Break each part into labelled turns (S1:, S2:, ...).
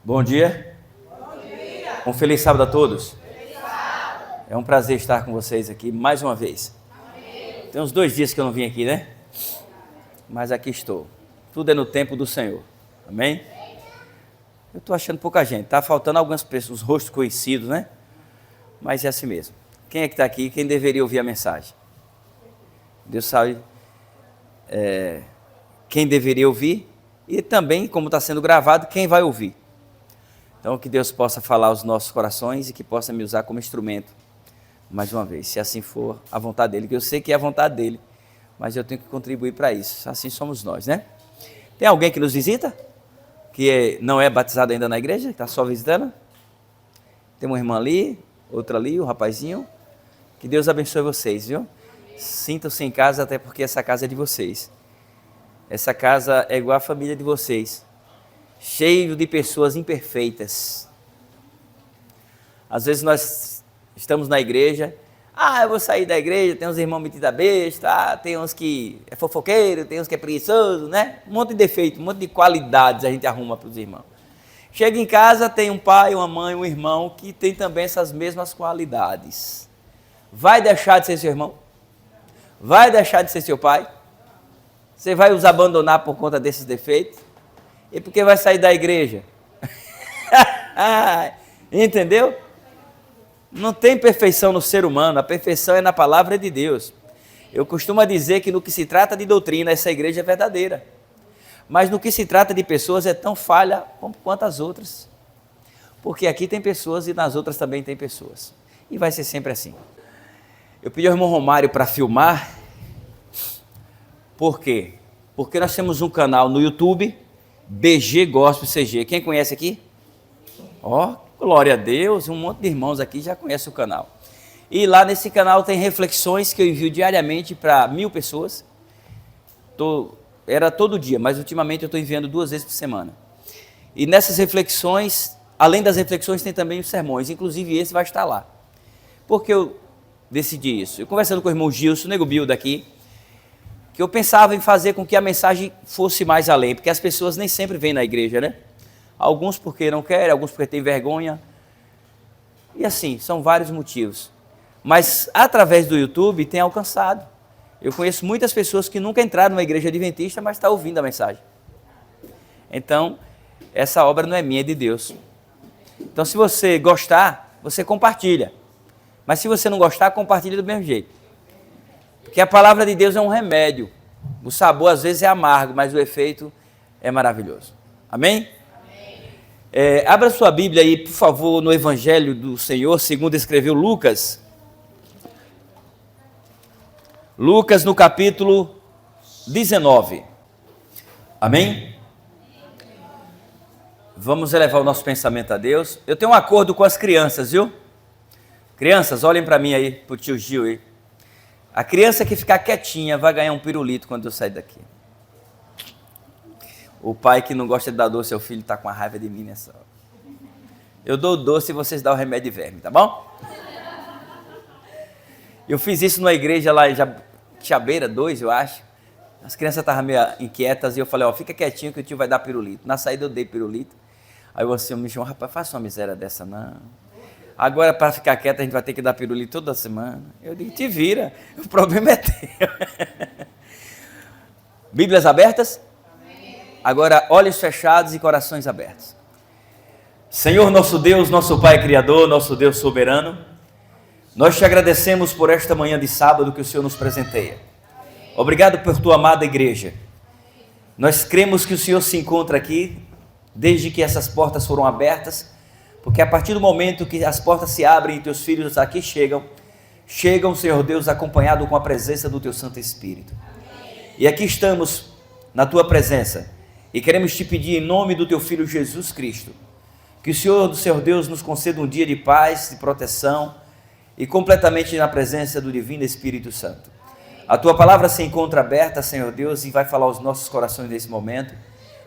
S1: Bom dia.
S2: Bom dia.
S1: Um feliz sábado a todos.
S2: Feliz sábado.
S1: É um prazer estar com vocês aqui mais uma vez.
S2: Amém.
S1: Tem uns 2 dias que eu não vim aqui, né? Mas aqui estou. Tudo é no tempo do Senhor. Amém? Eu estou achando pouca gente. Está faltando algumas pessoas, os rostos conhecidos, né? Mas é assim mesmo. Quem é que está aqui? Quem deveria ouvir a mensagem? Deus sabe quem deveria ouvir e também, como está sendo gravado, quem vai ouvir. Então, que Deus possa falar aos nossos corações e que possa me usar como instrumento, mais uma vez, se assim for a vontade dEle, que eu sei que é a vontade dEle, mas eu tenho que contribuir para isso, assim somos nós, né? Tem alguém que nos visita? Que não é batizado ainda na igreja, que está só visitando? Tem uma irmã ali, outra ali, o rapazinho. Que Deus abençoe vocês, viu? Sintam-se em casa, até porque essa casa é de vocês. Essa casa é igual a família de vocês, cheio de pessoas imperfeitas. Às vezes nós estamos na igreja, eu vou sair da igreja, tem uns irmãos metidos a besta, tem uns que é fofoqueiro, tem uns que é preguiçoso, né? Um monte de defeito, um monte de qualidades a gente arruma para os irmãos. Chega em casa, tem um pai, uma mãe, um irmão que tem também essas mesmas qualidades. Vai deixar de ser seu irmão? Vai deixar de ser seu pai? Você vai os abandonar por conta desses defeitos? E por que vai sair da igreja? Entendeu? Não tem perfeição no ser humano, a perfeição é na palavra de Deus. Eu costumo dizer que no que se trata de doutrina, essa igreja é verdadeira. Mas no que se trata de pessoas é tão falha quanto as outras. Porque aqui tem pessoas e nas outras também tem pessoas. E vai ser sempre assim. Eu pedi ao irmão Romário para filmar. Por quê? Porque nós temos um canal no YouTube, BG Gospel CG. Quem conhece aqui? Glória a Deus, um monte de irmãos aqui já conhece o canal. E lá nesse canal tem reflexões que eu envio diariamente para 1000 pessoas. Era todo dia, mas ultimamente eu estou enviando 2 vezes por semana. E nessas reflexões, além das reflexões, tem também os sermões. Inclusive esse vai estar lá. Por que eu decidi isso? Eu conversando com o irmão Gilson, o Nego Bill daqui, que eu pensava em fazer com que a mensagem fosse mais além, porque as pessoas nem sempre vêm na igreja, né? Alguns porque não querem, alguns porque têm vergonha. E assim, são vários motivos. Mas através do YouTube tem alcançado. Eu conheço muitas pessoas que nunca entraram numa igreja adventista, mas estão ouvindo a mensagem. Então, essa obra não é minha, é de Deus. Então, se você gostar, você compartilha. Mas se você não gostar, compartilha do mesmo jeito. Porque a palavra de Deus é um remédio. O sabor às vezes é amargo, mas o efeito é maravilhoso. Amém? Amém. Abra sua Bíblia aí, por favor, no Evangelho do Senhor, segundo escreveu Lucas. Lucas no capítulo 19. Amém? Vamos elevar o nosso pensamento a Deus. Eu tenho um acordo com as crianças, viu? Crianças, olhem para mim aí, para o tio Gil aí. A criança que ficar quietinha vai ganhar um pirulito quando eu sair daqui. O pai que não gosta de dar doce ao filho está com a raiva de mim nessa hora. Eu dou doce e vocês dão o remédio de verme, tá bom? Eu fiz isso numa igreja lá em Chabeira 2, eu acho. As crianças estavam meio inquietas e eu falei, fica quietinho que o tio vai dar pirulito. Na saída eu dei pirulito. Aí o ancião me chamou, rapaz, faça uma miséria dessa não. Agora, para ficar quieto, a gente vai ter que dar pirulito toda semana. Eu digo, te vira, o problema é teu. Bíblias abertas? Amém. Agora, olhos fechados e corações abertos. Senhor, nosso Deus, nosso Pai Criador, nosso Deus soberano, nós te agradecemos por esta manhã de sábado que o Senhor nos presenteia. Obrigado por tua amada igreja. Nós cremos que o Senhor se encontra aqui, desde que essas portas foram abertas, porque a partir do momento que as portas se abrem e teus filhos aqui chegam, Senhor Deus, acompanhado com a presença do teu Santo Espírito. E aqui estamos na tua presença e queremos te pedir em nome do teu Filho Jesus Cristo, que o Senhor Deus nos conceda um dia de paz, de proteção e completamente na presença do Divino Espírito Santo. A tua palavra se encontra aberta, Senhor Deus, e vai falar aos nossos corações nesse momento,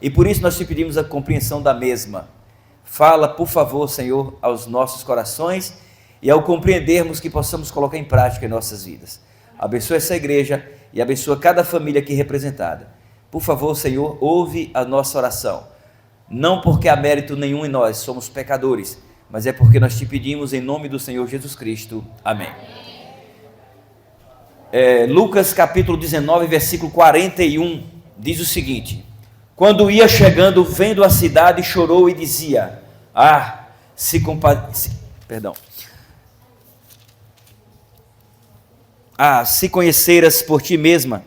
S1: e por isso nós te pedimos a compreensão da mesma. Fala, por favor, Senhor, aos nossos corações e ao compreendermos que possamos colocar em prática em nossas vidas. Abençoa essa igreja e abençoa cada família aqui representada. Por favor, Senhor, ouve a nossa oração. não porque há mérito nenhum em nós, somos pecadores, mas é porque nós te pedimos em nome do Senhor Jesus Cristo. Amém. Lucas capítulo 19, versículo 41, diz o seguinte: quando ia chegando, vendo a cidade, chorou e dizia: se conheceras por ti mesma,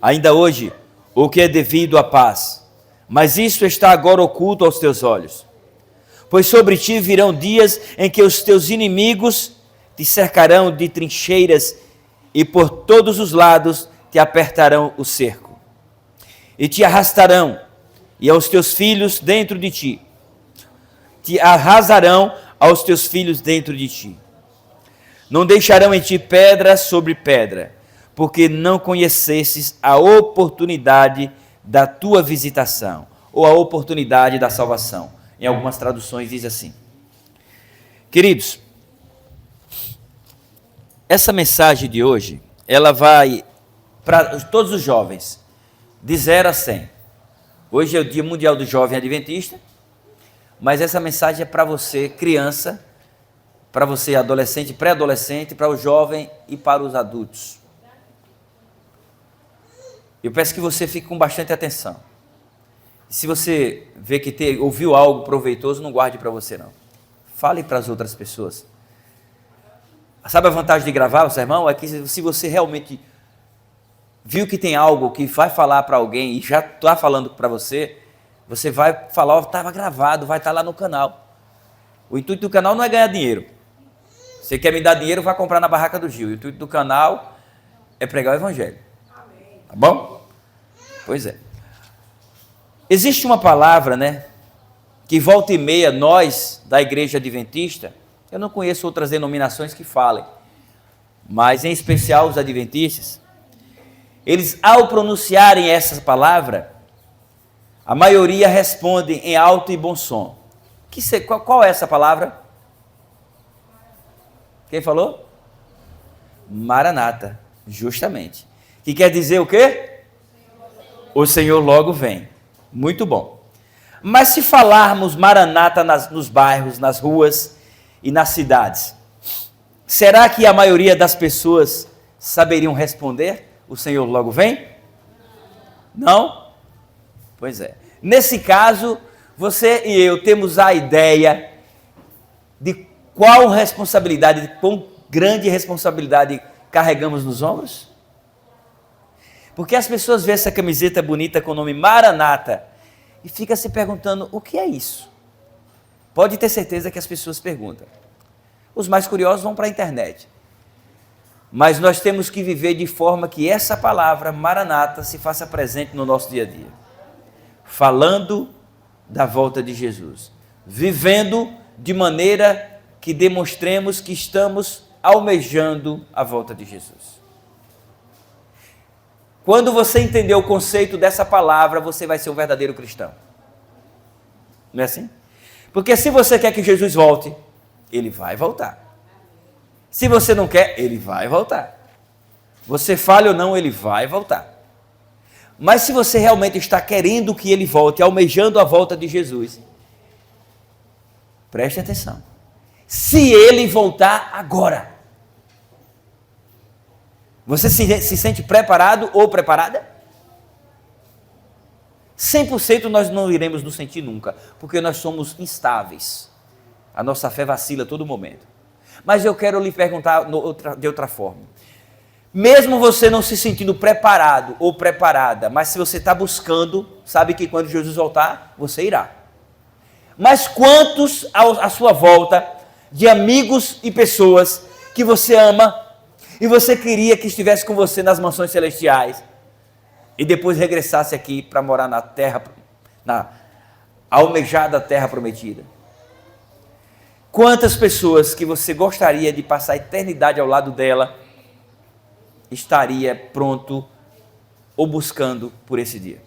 S1: ainda hoje, o que é devido à paz, mas isso está agora oculto aos teus olhos. Pois sobre ti virão dias em que os teus inimigos te cercarão de trincheiras e por todos os lados te apertarão o cerco. E te arrastarão, e aos teus filhos dentro de ti. Te arrasarão aos teus filhos dentro de ti. Não deixarão em ti pedra sobre pedra, porque não conhecesses a oportunidade da tua visitação, ou a oportunidade da salvação. Em algumas traduções diz assim. Queridos, essa mensagem de hoje, ela vai para todos os jovens, de 0 a 100. Hoje é o Dia Mundial do Jovem Adventista, mas essa mensagem é para você, criança, para você, adolescente, pré-adolescente, para o jovem e para os adultos. Eu peço que você fique com bastante atenção. Se você vê que ouviu algo proveitoso, não guarde para você não. Fale para as outras pessoas. Sabe a vantagem de gravar o sermão? É que se você realmente viu que tem algo que vai falar para alguém e já está falando para você, você vai falar, estava gravado, vai estar lá no canal. O intuito do canal não é ganhar dinheiro. Você quer me dar dinheiro, vai comprar na barraca do Gil. O intuito do canal é pregar o evangelho. Tá bom? Pois é. Existe uma palavra, né, que volta e meia nós, da igreja adventista, eu não conheço outras denominações que falem, mas em especial os adventistas, eles ao pronunciarem essa palavra, a maioria responde em alto e bom som. Qual é essa palavra? Quem falou? Maranata, justamente. Que quer dizer o quê? O Senhor logo vem. Muito bom. Mas se falarmos Maranata nos bairros, nas ruas e nas cidades, será que a maioria das pessoas saberiam responder? O Senhor logo vem? Não? Pois é. Nesse caso, você e eu temos a ideia de qual responsabilidade, de quão grande responsabilidade carregamos nos ombros? Porque as pessoas veem essa camiseta bonita com o nome Maranata e ficam se perguntando, o que é isso? Pode ter certeza que as pessoas perguntam. Os mais curiosos vão para a internet. Mas nós temos que viver de forma que essa palavra Maranata se faça presente no nosso dia a dia. Falando da volta de Jesus. Vivendo de maneira que demonstremos que estamos almejando a volta de Jesus. Quando você entender o conceito dessa palavra, você vai ser um verdadeiro cristão. Não é assim? Porque se você quer que Jesus volte, ele vai voltar. Se você não quer, ele vai voltar. Você fale ou não, ele vai voltar. Mas se você realmente está querendo que ele volte, almejando a volta de Jesus, preste atenção. Se ele voltar agora, você se sente preparado ou preparada? 100% nós não iremos nos sentir nunca, porque nós somos instáveis. A nossa fé vacila a todo momento. Mas eu quero lhe perguntar de outra forma. Mesmo você não se sentindo preparado ou preparada, mas se você está buscando, sabe que quando Jesus voltar, você irá. Mas quantos à sua volta de amigos e pessoas que você ama e você queria que estivesse com você nas mansões celestiais e depois regressasse aqui para morar na terra, na almejada terra prometida? Quantas pessoas que você gostaria de passar a eternidade ao lado dela estaria pronto ou buscando por esse dia?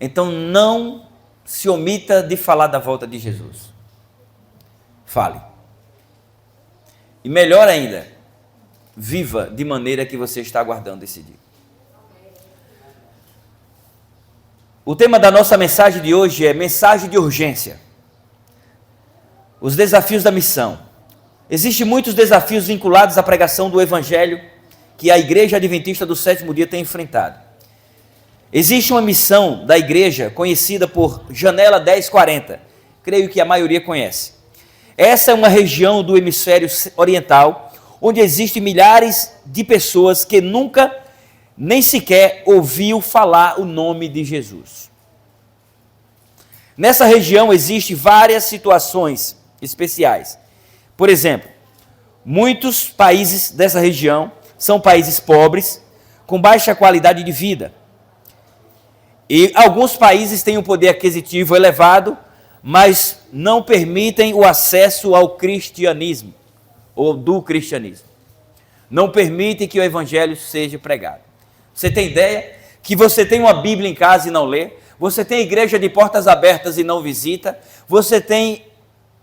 S1: Então não se omita de falar da volta de Jesus. Fale. E melhor ainda, viva de maneira que você está aguardando esse dia. O tema da nossa mensagem de hoje é mensagem de urgência. Os desafios da missão. Existem muitos desafios vinculados à pregação do Evangelho que a Igreja Adventista do Sétimo Dia tem enfrentado. Existe uma missão da igreja conhecida por Janela 1040. Creio que a maioria conhece. Essa é uma região do hemisfério oriental onde existem milhares de pessoas que nunca, nem sequer ouviu falar o nome de Jesus. Nessa região existem várias situações especiais. Por exemplo, muitos países dessa região são países pobres, com baixa qualidade de vida. E alguns países têm um poder aquisitivo elevado, mas não permitem o acesso ao cristianismo, ou do cristianismo. Não permitem que o evangelho seja pregado. Você tem ideia que você tem uma Bíblia em casa e não lê? Você tem igreja de portas abertas e não visita? Você tem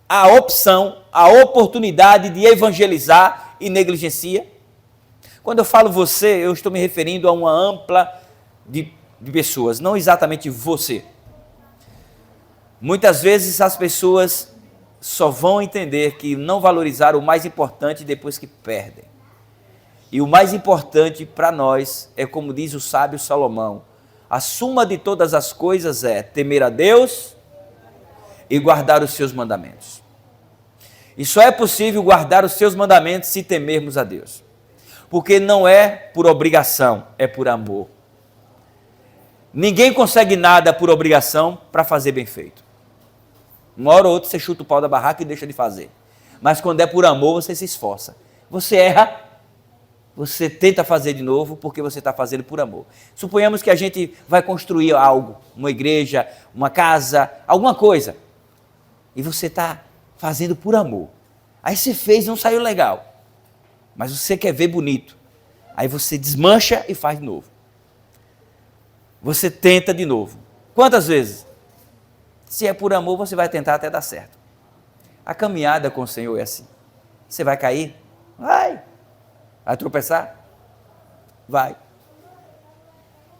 S1: a opção, a oportunidade de evangelizar e negligencia? Quando eu falo você, eu estou me referindo a uma ampla de pessoas, não exatamente você. Muitas vezes as pessoas só vão entender que não valorizaram o mais importante depois que perdem. E o mais importante para nós é, como diz o sábio Salomão, a suma de todas as coisas é temer a Deus e guardar os seus mandamentos. E só é possível guardar os seus mandamentos se temermos a Deus. Porque não é por obrigação, é por amor. Ninguém consegue nada por obrigação para fazer bem feito. Uma hora ou outra você chuta o pau da barraca e deixa de fazer. Mas quando é por amor, você se esforça. Você erra, você tenta fazer de novo porque você está fazendo por amor. Suponhamos que a gente vai construir algo, uma igreja, uma casa, alguma coisa. E você está fazendo por amor. Aí você fez e não saiu legal. Mas você quer ver bonito. Aí você desmancha e faz de novo. Você tenta de novo. Quantas vezes? Se é por amor, você vai tentar até dar certo. A caminhada com o Senhor é assim. Você vai cair? Vai. Vai tropeçar? Vai.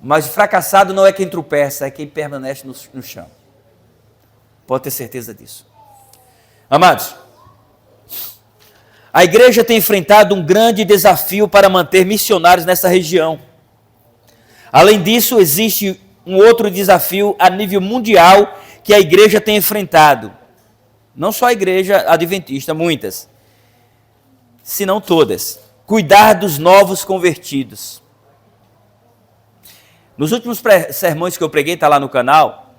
S1: Mas fracassado não é quem tropeça, é quem permanece no chão. Pode ter certeza disso. Amados, a igreja tem enfrentado um grande desafio para manter missionários nessa região. Além disso, existe um outro desafio a nível mundial que a igreja tem enfrentado. Não só a igreja adventista, muitas, se não todas. Cuidar dos novos convertidos. Nos últimos sermões que eu preguei, está lá no canal,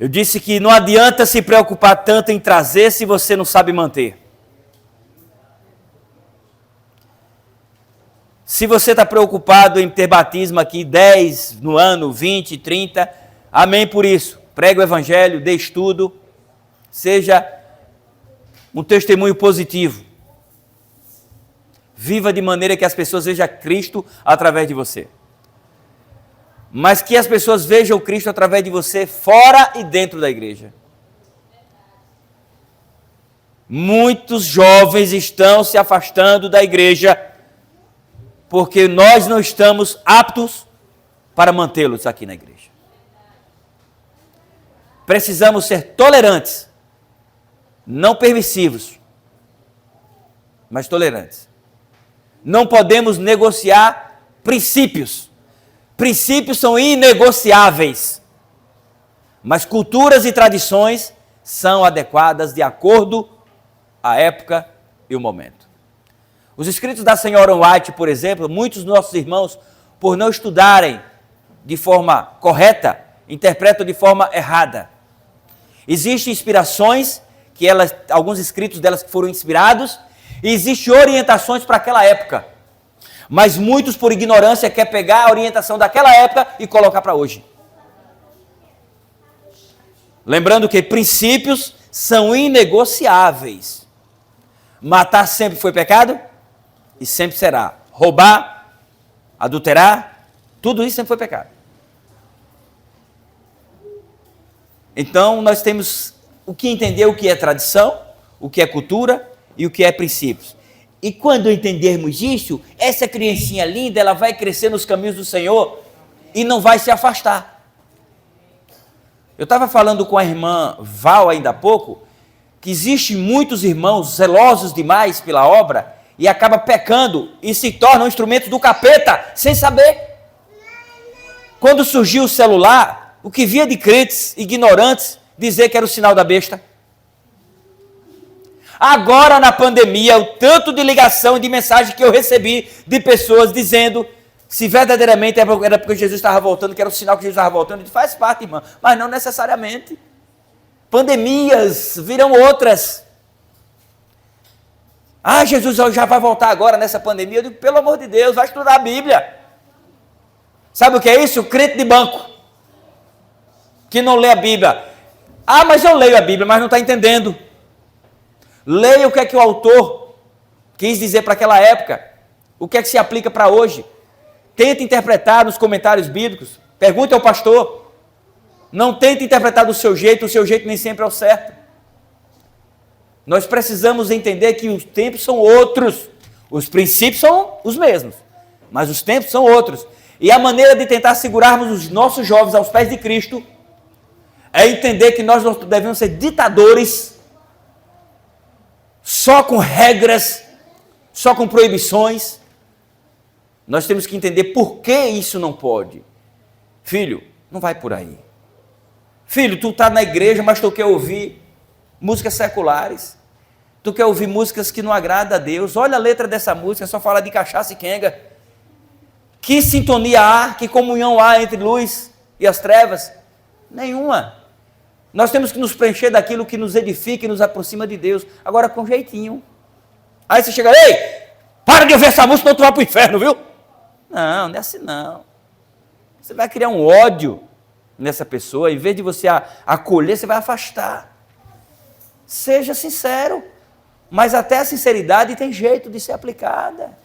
S1: eu disse que não adianta se preocupar tanto em trazer se você não sabe manter. Se você está preocupado em ter batismo aqui 10 no ano, 20, 30, amém por isso. Pregue o evangelho, dê estudo, seja um testemunho positivo. Viva de maneira que as pessoas vejam Cristo através de você. Mas que as pessoas vejam Cristo através de você fora e dentro da igreja. Muitos jovens estão se afastando da igreja porque nós não estamos aptos para mantê-los aqui na igreja. Precisamos ser tolerantes, não permissivos, mas tolerantes. Não podemos negociar princípios. Princípios são inegociáveis, mas culturas e tradições são adequadas de acordo à época e o momento. Os escritos da senhora White, por exemplo, muitos dos nossos irmãos, por não estudarem de forma correta, interpretam de forma errada. Existem inspirações, alguns escritos delas que foram inspirados, e existem orientações para aquela época. Mas muitos, por ignorância, querem pegar a orientação daquela época e colocar para hoje. Lembrando que princípios são inegociáveis. Matar sempre foi pecado? E sempre será. Roubar, adulterar, tudo isso sempre foi pecado. Então, nós temos o que entender o que é tradição, o que é cultura e o que é princípios. E quando entendermos isso, essa criancinha linda, ela vai crescer nos caminhos do Senhor e não vai se afastar. Eu estava falando com a irmã Val ainda há pouco, que existem muitos irmãos zelosos demais pela obra e acabam pecando e se tornam instrumentos do capeta, sem saber. Quando surgiu o celular, o que via de crentes ignorantes dizer que era o sinal da besta. Agora na pandemia, o tanto de ligação e de mensagem que eu recebi de pessoas dizendo se verdadeiramente era porque Jesus estava voltando, que era o sinal que Jesus estava voltando, faz parte, irmã, mas não necessariamente. Pandemias virão outras. Ah, Jesus já vai voltar agora nessa pandemia. Eu digo, pelo amor de Deus, vai estudar a Bíblia. Sabe o que é isso? O crente de banco, que não lê a Bíblia. Ah, mas eu leio a Bíblia, mas não está entendendo. Leia o que é que o autor quis dizer para aquela época, o que é que se aplica para hoje. Tenta interpretar nos comentários bíblicos, pergunte ao pastor. Não tente interpretar do seu jeito, o seu jeito nem sempre é o certo. Nós precisamos entender que os tempos são outros, os princípios são os mesmos, mas os tempos são outros. E a maneira de tentar segurarmos os nossos jovens aos pés de Cristo é entender que nós não devemos ser ditadores, só com regras, só com proibições. Nós temos que entender por que isso não pode. Filho, não vai por aí. Filho, tu está na igreja, mas tu quer ouvir músicas seculares. Tu quer ouvir músicas que não agradam a Deus. Olha a letra dessa música, só fala de cachaça e quenga. Que sintonia há, que comunhão há entre luz e as trevas? Nenhuma. Nós temos que nos preencher daquilo que nos edifica e nos aproxima de Deus. Agora com jeitinho. Aí você chega, ei, para de ouvir essa música, senão tu vai para o inferno, viu? Não, não é assim não. Você vai criar um ódio nessa pessoa, em vez de você acolher, você vai afastar. Seja sincero, mas até a sinceridade tem jeito de ser aplicada.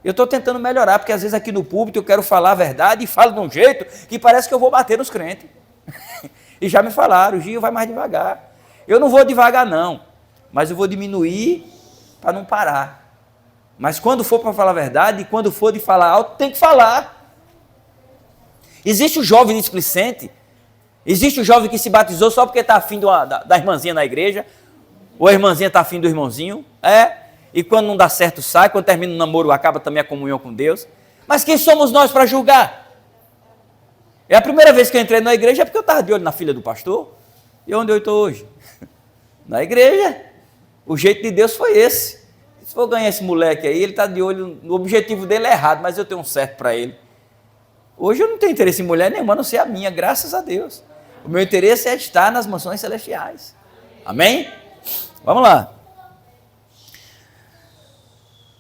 S1: Eu estou tentando melhorar, porque às vezes aqui no púlpito eu quero falar a verdade e falo de um jeito que parece que eu vou bater nos crentes. E já me falaram, o Gil vai mais devagar. Eu não vou devagar não, mas eu vou diminuir para não parar. Mas quando for para falar a verdade, e quando for de falar alto, tem que falar. Existe o jovem displicente, existe o jovem que se batizou só porque está afim da irmãzinha na igreja, ou a irmãzinha está afim do irmãozinho, e quando não dá certo sai, quando termina o namoro acaba também a comunhão com Deus. Mas quem somos nós para julgar? É a primeira vez que eu entrei na igreja, é porque eu estava de olho na filha do pastor, e onde eu estou hoje? Na igreja. O jeito de Deus foi esse. Se for ganhar esse moleque aí, ele está de olho, o objetivo dele é errado, mas eu tenho um certo para ele. Hoje eu não tenho interesse em mulher nenhuma, a não ser a minha, graças a Deus. O meu interesse é estar nas mansões celestiais. Amém? Vamos lá.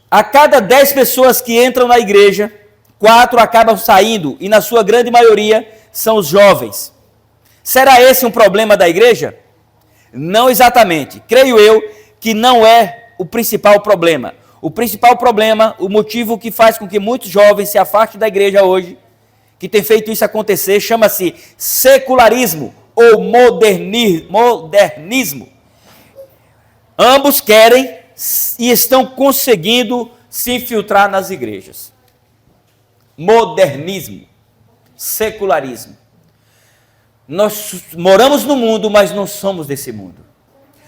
S1: A cada 10 pessoas que entram na igreja, 4 acabam saindo, e na sua grande maioria são os jovens. Será esse um problema da igreja? Não exatamente. Creio eu que não é o principal problema. O principal problema, o motivo que faz com que muitos jovens se afastem da igreja hoje, que tem feito isso acontecer, chama-se secularismo ou modernismo. Ambos querem e estão conseguindo se infiltrar nas igrejas. Modernismo, secularismo. Nós moramos no mundo, mas não somos desse mundo.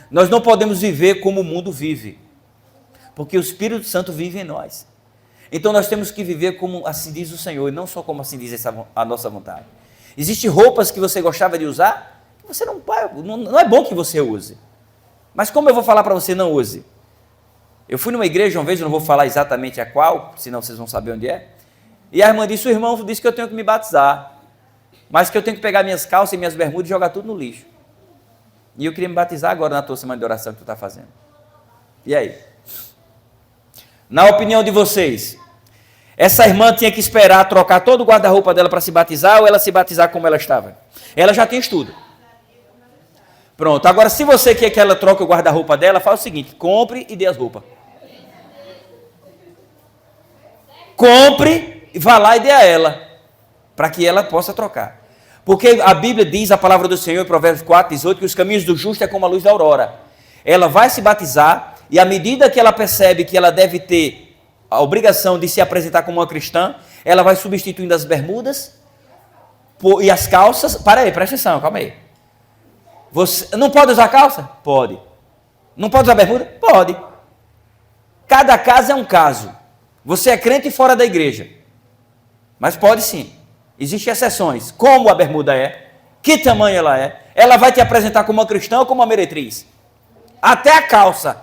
S1: Nós não podemos viver como o mundo vive, porque o Espírito Santo vive em nós. Então nós temos que viver como assim diz o Senhor, e não só como assim diz a nossa vontade. Existem roupas que você gostava de usar, que você não é bom que você use. Mas como eu vou falar para você não use? Eu fui numa igreja uma vez, eu não vou falar exatamente a qual, senão vocês vão saber onde é. E a irmã disse, o irmão disse que eu tenho que me batizar, mas que eu tenho que pegar minhas calças e minhas bermudas e jogar tudo no lixo. E eu queria me batizar agora na tua semana de oração que tu está fazendo. E aí? Na opinião de vocês, essa irmã tinha que esperar trocar todo o guarda-roupa dela para se batizar ou ela se batizar como ela estava? Ela já tem estudo. Pronto, agora se você quer que ela troque o guarda-roupa dela, faz o seguinte, compre e dê as roupas. Compre, vá lá e dê a ela, para que ela possa trocar. Porque a Bíblia diz, a palavra do Senhor, em Provérbios 4, 18, que os caminhos do justo é como a luz da aurora. Ela vai se batizar, e à medida que ela percebe que ela deve ter a obrigação de se apresentar como uma cristã, ela vai substituindo as bermudas E as calças... Para aí, presta atenção, calma aí. Você não pode usar calça? Pode. Não pode usar bermuda? Pode. Cada caso é um caso. Você é crente fora da igreja. Mas pode sim. Existem exceções. Como a bermuda é, que tamanho ela é. Ela vai te apresentar como uma cristã ou como uma meretriz. Até a calça.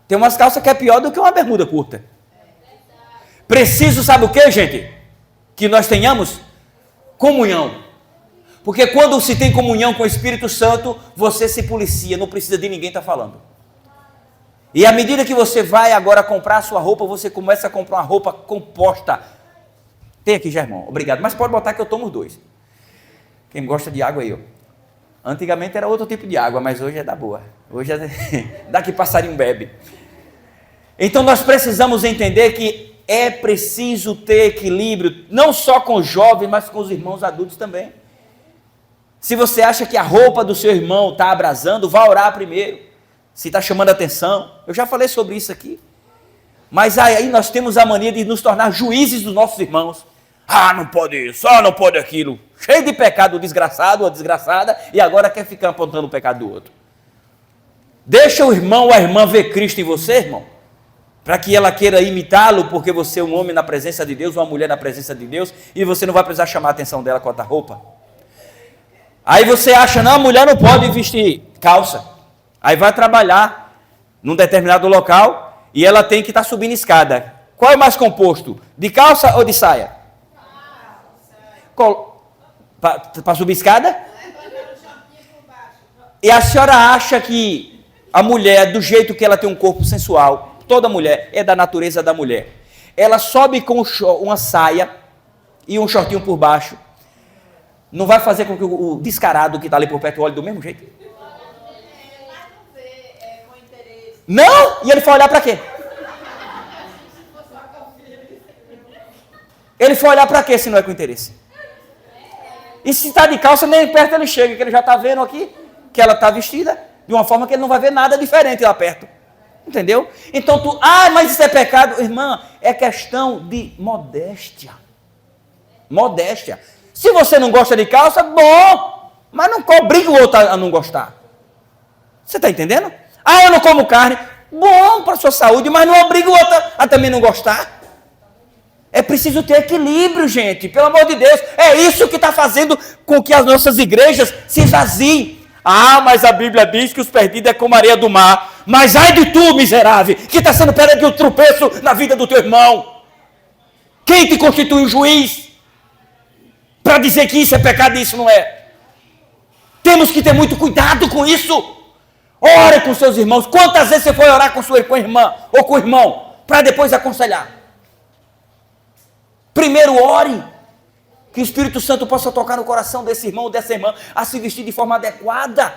S1: Tem umas calças que é pior do que uma bermuda curta. Preciso, sabe o que, gente? Que nós tenhamos comunhão. Porque quando se tem comunhão com o Espírito Santo, você se policia, não precisa de ninguém estar falando. E à medida que você vai agora comprar a sua roupa, você começa a comprar uma roupa composta. Tem aqui já, irmão, obrigado. Mas pode botar que eu tomo os dois. Quem gosta de água aí, ó. Antigamente era outro tipo de água, mas hoje é da boa. Hoje é da que passarinho bebe. Então nós precisamos entender que é preciso ter equilíbrio, não só com os jovens, mas com os irmãos adultos também. Se você acha que a roupa do seu irmão está abrasando, vá orar primeiro. Se está chamando a atenção. Eu já falei sobre isso aqui. Mas aí nós temos a mania de nos tornar juízes dos nossos irmãos. Ah, não pode isso, não pode aquilo. Cheio de pecado, o desgraçado ou a desgraçada, e agora quer ficar apontando o pecado do outro. Deixa o irmão ou a irmã ver Cristo em você, irmão. Para que ela queira imitá-lo, porque você é um homem na presença de Deus, uma mulher na presença de Deus, e você não vai precisar chamar a atenção dela com a roupa. Aí você acha, não, a mulher não pode vestir calça. Aí vai trabalhar num determinado local e ela tem que estar subindo escada. Qual é mais composto? De calça ou de saia? Para subir escada? E a senhora acha que a mulher, do jeito que ela tem um corpo sensual, toda mulher, é da natureza da mulher, ela sobe com uma saia e um shortinho por baixo, não vai fazer com que o descarado que está ali por perto olhe do mesmo jeito? Não! E ele foi olhar para quê? Ele foi olhar para quê se não é com interesse? E se está de calça, nem perto ele chega, que ele já está vendo aqui que ela está vestida de uma forma que ele não vai ver nada diferente lá perto. Entendeu? Então mas isso é pecado. Irmã, é questão de modéstia. Modéstia. Se você não gosta de calça, bom, mas não obriga o outro a não gostar. Você está entendendo? Ah, eu não como carne. Bom para a sua saúde, mas não obriga o outro a também não gostar. É preciso ter equilíbrio, gente. Pelo amor de Deus. É isso que está fazendo com que as nossas igrejas se esvaziem. Ah, mas a Bíblia diz que os perdidos é como a areia do mar. Mas ai de tu, miserável, que está sendo pedra de um tropeço na vida do teu irmão. Quem te constitui um juiz para dizer que isso é pecado e isso não é? Temos que ter muito cuidado com isso. Ore com seus irmãos. Quantas vezes você foi orar com a irmã ou com o irmão para depois aconselhar? Primeiro ore, que o Espírito Santo possa tocar no coração desse irmão ou dessa irmã a se vestir de forma adequada.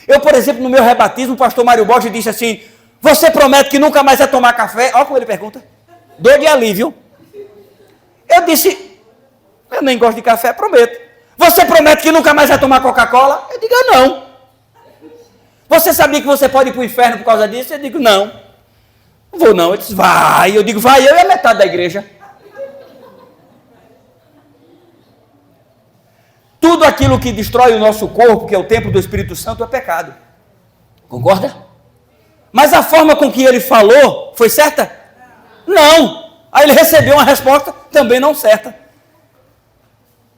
S1: Eu, por exemplo, no meu rebatismo, o pastor Mário Borges disse assim: você promete que nunca mais vai tomar café? Olha como ele pergunta. Dor de alívio. Eu disse, eu nem gosto de café, prometo. Você promete que nunca mais vai tomar Coca-Cola? Eu digo, não. Você sabia que você pode ir para o inferno por causa disso? Eu digo, não. Não vou não. Ele disse, vai. Eu digo, vai eu e a metade da igreja. Tudo aquilo que destrói o nosso corpo, que é o templo do Espírito Santo, é pecado. Concorda? Mas a forma com que ele falou foi certa? Não. Aí ele recebeu uma resposta também não certa.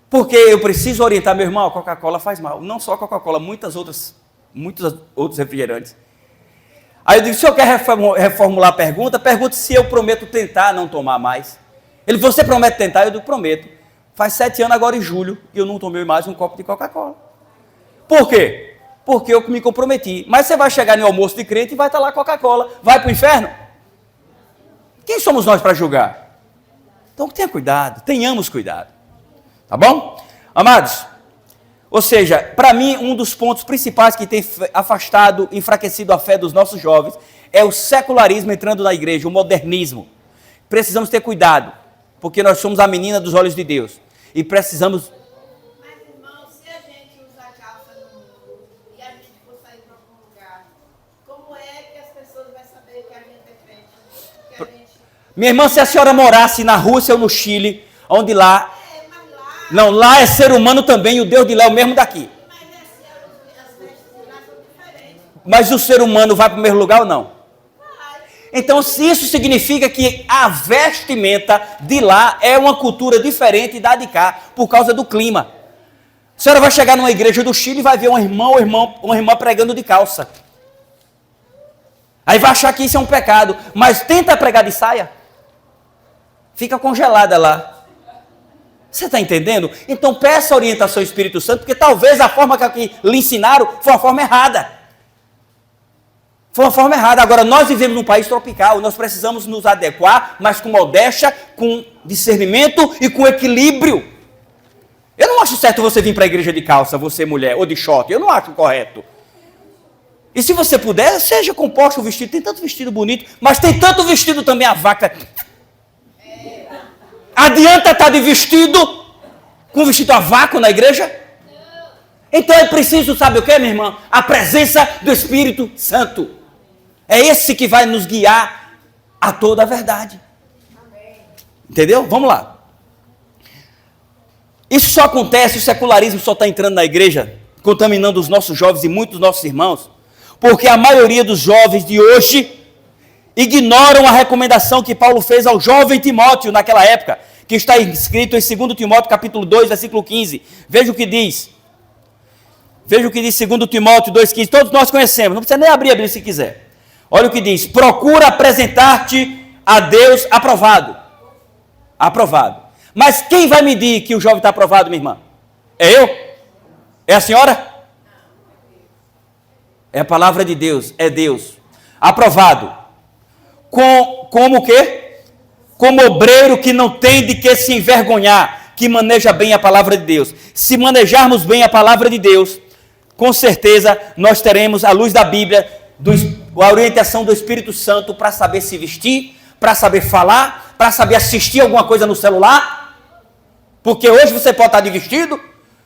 S1: Porque eu preciso orientar meu irmão, a Coca-Cola faz mal. Não só a Coca-Cola, muitos outros refrigerantes. Aí eu digo, se eu quer reformular a pergunta, pergunte se eu prometo tentar não tomar mais. Ele, você promete tentar? Eu digo, prometo. Faz 7 anos agora em julho que eu não tomei mais um copo de Coca-Cola. Por quê? Porque eu me comprometi. Mas você vai chegar no almoço de crente e vai estar lá Coca-Cola. Vai para o inferno? Quem somos nós para julgar? Então tenha cuidado, tenhamos cuidado. Tá bom? Amados, ou seja, para mim, um dos pontos principais que tem afastado, enfraquecido a fé dos nossos jovens é o secularismo entrando na igreja, o modernismo. Precisamos ter cuidado, porque nós somos a menina dos olhos de Deus. E precisamos...
S2: Mas, irmão, se a gente usar calça no mundo e a gente for sair para algum lugar, como é que as pessoas vão saber que a gente é crente?
S1: Minha irmã, se a senhora morasse na Rússia ou no Chile, onde lá...
S2: mas lá
S1: Não, lá é ser humano também, e o Deus de lá é o mesmo daqui.
S2: Mas as vestes de lá são diferentes.
S1: Mas o ser humano vai para o mesmo lugar ou não? Então, se isso significa que a vestimenta de lá é uma cultura diferente da de cá, por causa do clima. A senhora vai chegar numa igreja do Chile e vai ver uma irmã pregando de calça. Aí vai achar que isso é um pecado, mas tenta pregar de saia. Fica congelada lá. Você está entendendo? Então peça orientação ao Espírito Santo, porque talvez a forma que lhe ensinaram foi uma forma errada. Foi uma forma errada. Agora, nós vivemos num país tropical, nós precisamos nos adequar, mas com modéstia, com discernimento e com equilíbrio. Eu não acho certo você vir para a igreja de calça, você mulher, ou de short. Eu não acho correto. E se você puder, seja composto o vestido. Tem tanto vestido bonito, mas tem tanto vestido também a vaca. Adianta estar de vestido, com vestido a vácuo na igreja? Então é preciso, sabe o que, minha irmã? A presença do Espírito Santo. É esse que vai nos guiar a toda a verdade. Entendeu? Vamos lá. Isso só acontece, o secularismo só está entrando na igreja, contaminando os nossos jovens e muitos dos nossos irmãos, porque a maioria dos jovens de hoje ignoram a recomendação que Paulo fez ao jovem Timóteo naquela época, que está escrito em 2 Timóteo capítulo 2, versículo 15. Veja o que diz. Veja o que diz 2 Timóteo 2,15. Todos nós conhecemos, não precisa nem abrir a Bíblia se quiser. Olha o que diz. Procura apresentar-te a Deus aprovado. Aprovado. Mas quem vai medir que o jovem está aprovado, minha irmã? É eu? É a senhora? É a palavra de Deus, é Deus. Aprovado. Como o quê? Como obreiro que não tem de que se envergonhar, que maneja bem a palavra de Deus. Se manejarmos bem a palavra de Deus, com certeza nós teremos, à luz da Bíblia, a orientação do Espírito Santo para saber se vestir, para saber falar, para saber assistir alguma coisa no celular. Porque hoje você pode estar de vestido,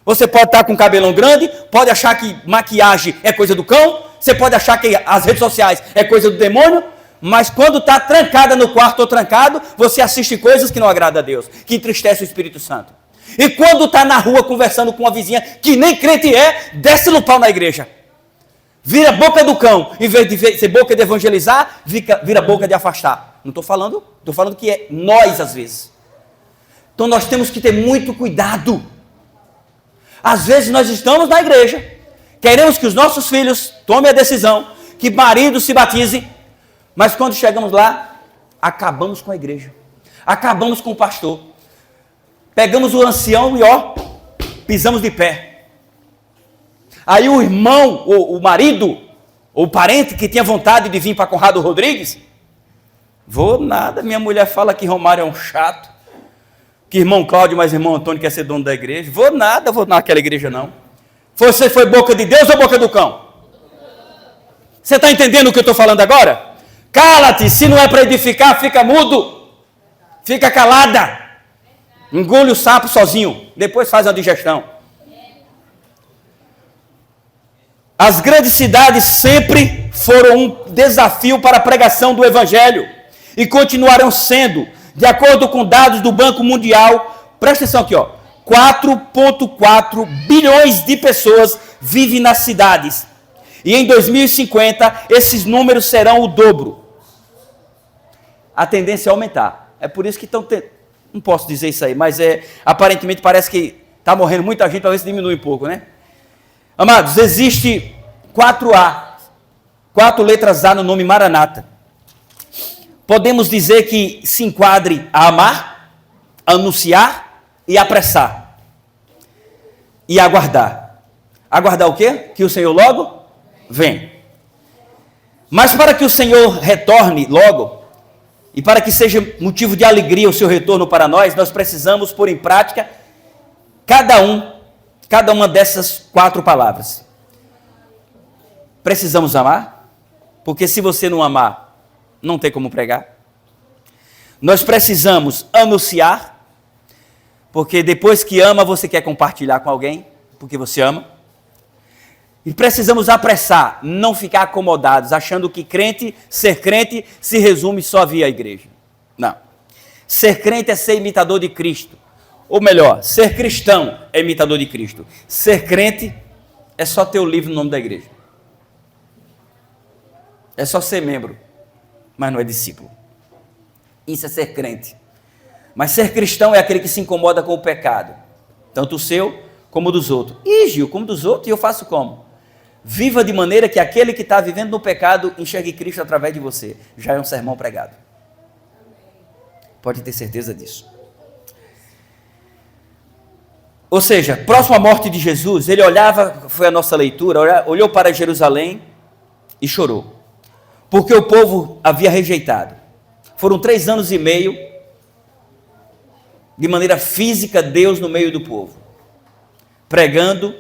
S1: você pode estar com cabelão grande, pode achar que maquiagem é coisa do cão, você pode achar que as redes sociais é coisa do demônio, mas quando está trancada no quarto ou trancado, você assiste coisas que não agradam a Deus, que entristecem o Espírito Santo. E quando está na rua conversando com uma vizinha que nem crente é, desce no pau na igreja. Vira boca do cão, em vez de ser boca de evangelizar, vira boca de afastar. Não estou falando que é nós às vezes. Então nós temos que ter muito cuidado. Às vezes nós estamos na igreja, queremos que os nossos filhos tomem a decisão, que marido se batize, mas quando chegamos lá, acabamos com a igreja, acabamos com o pastor, pegamos o ancião e pisamos de pé. Aí o irmão, ou o marido, ou o parente que tinha vontade de vir para Conrado Rodrigues, vou nada, minha mulher fala que Romário é um chato, que irmão Cláudio, mas irmão Antônio quer ser dono da igreja. Vou naquela igreja não. Você foi boca de Deus ou boca do cão? Você está entendendo o que eu estou falando agora? Cala-te, se não é para edificar, fica mudo. Fica calada. Engole o sapo sozinho, depois faz a digestão. As grandes cidades sempre foram um desafio para a pregação do Evangelho e continuarão sendo. De acordo com dados do Banco Mundial, presta atenção aqui, 4,4 bilhões de pessoas vivem nas cidades. E em 2050, esses números serão o dobro. A tendência é aumentar. É por isso que estão tendo... Não posso dizer isso aí, mas aparentemente parece que está morrendo muita gente, para ver se diminui um pouco, né? Amados, existe 4 letras A no nome Maranata. Podemos dizer que se enquadre a amar, anunciar e apressar. E aguardar. Aguardar o quê? Que o Senhor logo vem. Mas para que o Senhor retorne logo, e para que seja motivo de alegria o seu retorno para nós, nós precisamos pôr em prática cada uma dessas 4 palavras. Precisamos amar, porque se você não amar, não tem como pregar. Nós precisamos anunciar, porque depois que ama, você quer compartilhar com alguém, porque você ama. E precisamos apressar, não ficar acomodados, achando que ser crente, se resume só via a igreja. Não. Ser crente é ser imitador de Cristo. Ou melhor, ser cristão é imitador de Cristo. Ser crente é só ter o livro no nome da igreja. É só ser membro, mas não é discípulo. Isso é ser crente. Mas ser cristão é aquele que se incomoda com o pecado, tanto o seu como o dos outros. E Gil, como dos outros, e eu faço como? Viva de maneira que aquele que está vivendo no pecado enxergue Cristo através de você. Já é um sermão pregado. Pode ter certeza disso. Ou seja, próximo à morte de Jesus, ele olhava, foi a nossa leitura, olhou para Jerusalém e chorou, porque o povo havia rejeitado. Foram 3 anos e meio, de maneira física, Deus no meio do povo, pregando,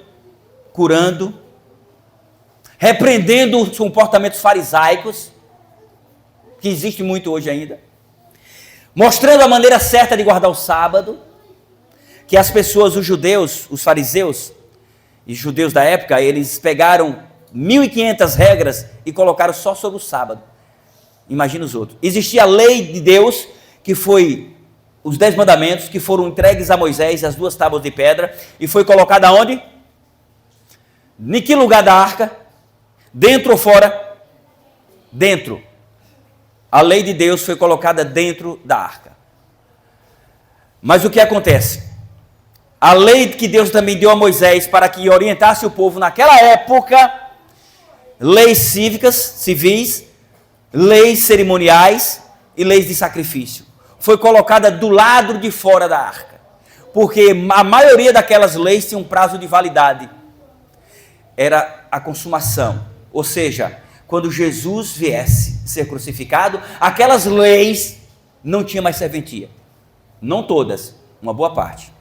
S1: curando, repreendendo os comportamentos farisaicos, que existe muito hoje ainda, mostrando a maneira certa de guardar o sábado, que as pessoas, os judeus, os fariseus e judeus da época, eles pegaram 1.500 regras e colocaram só sobre o sábado. Imagina os outros. Existia a lei de Deus, que foi os 10 mandamentos, que foram entregues a Moisés, as 2 tábuas de pedra, e foi colocada aonde? Em que lugar da arca? Dentro ou fora? Dentro. A lei de Deus foi colocada dentro da arca. Mas o que acontece? A lei que Deus também deu a Moisés para que orientasse o povo naquela época, leis cívicas, civis, leis cerimoniais e leis de sacrifício, foi colocada do lado de fora da arca, porque a maioria daquelas leis tinha um prazo de validade, era a consumação, ou seja, quando Jesus viesse ser crucificado, aquelas leis não tinham mais serventia, não todas, uma boa parte.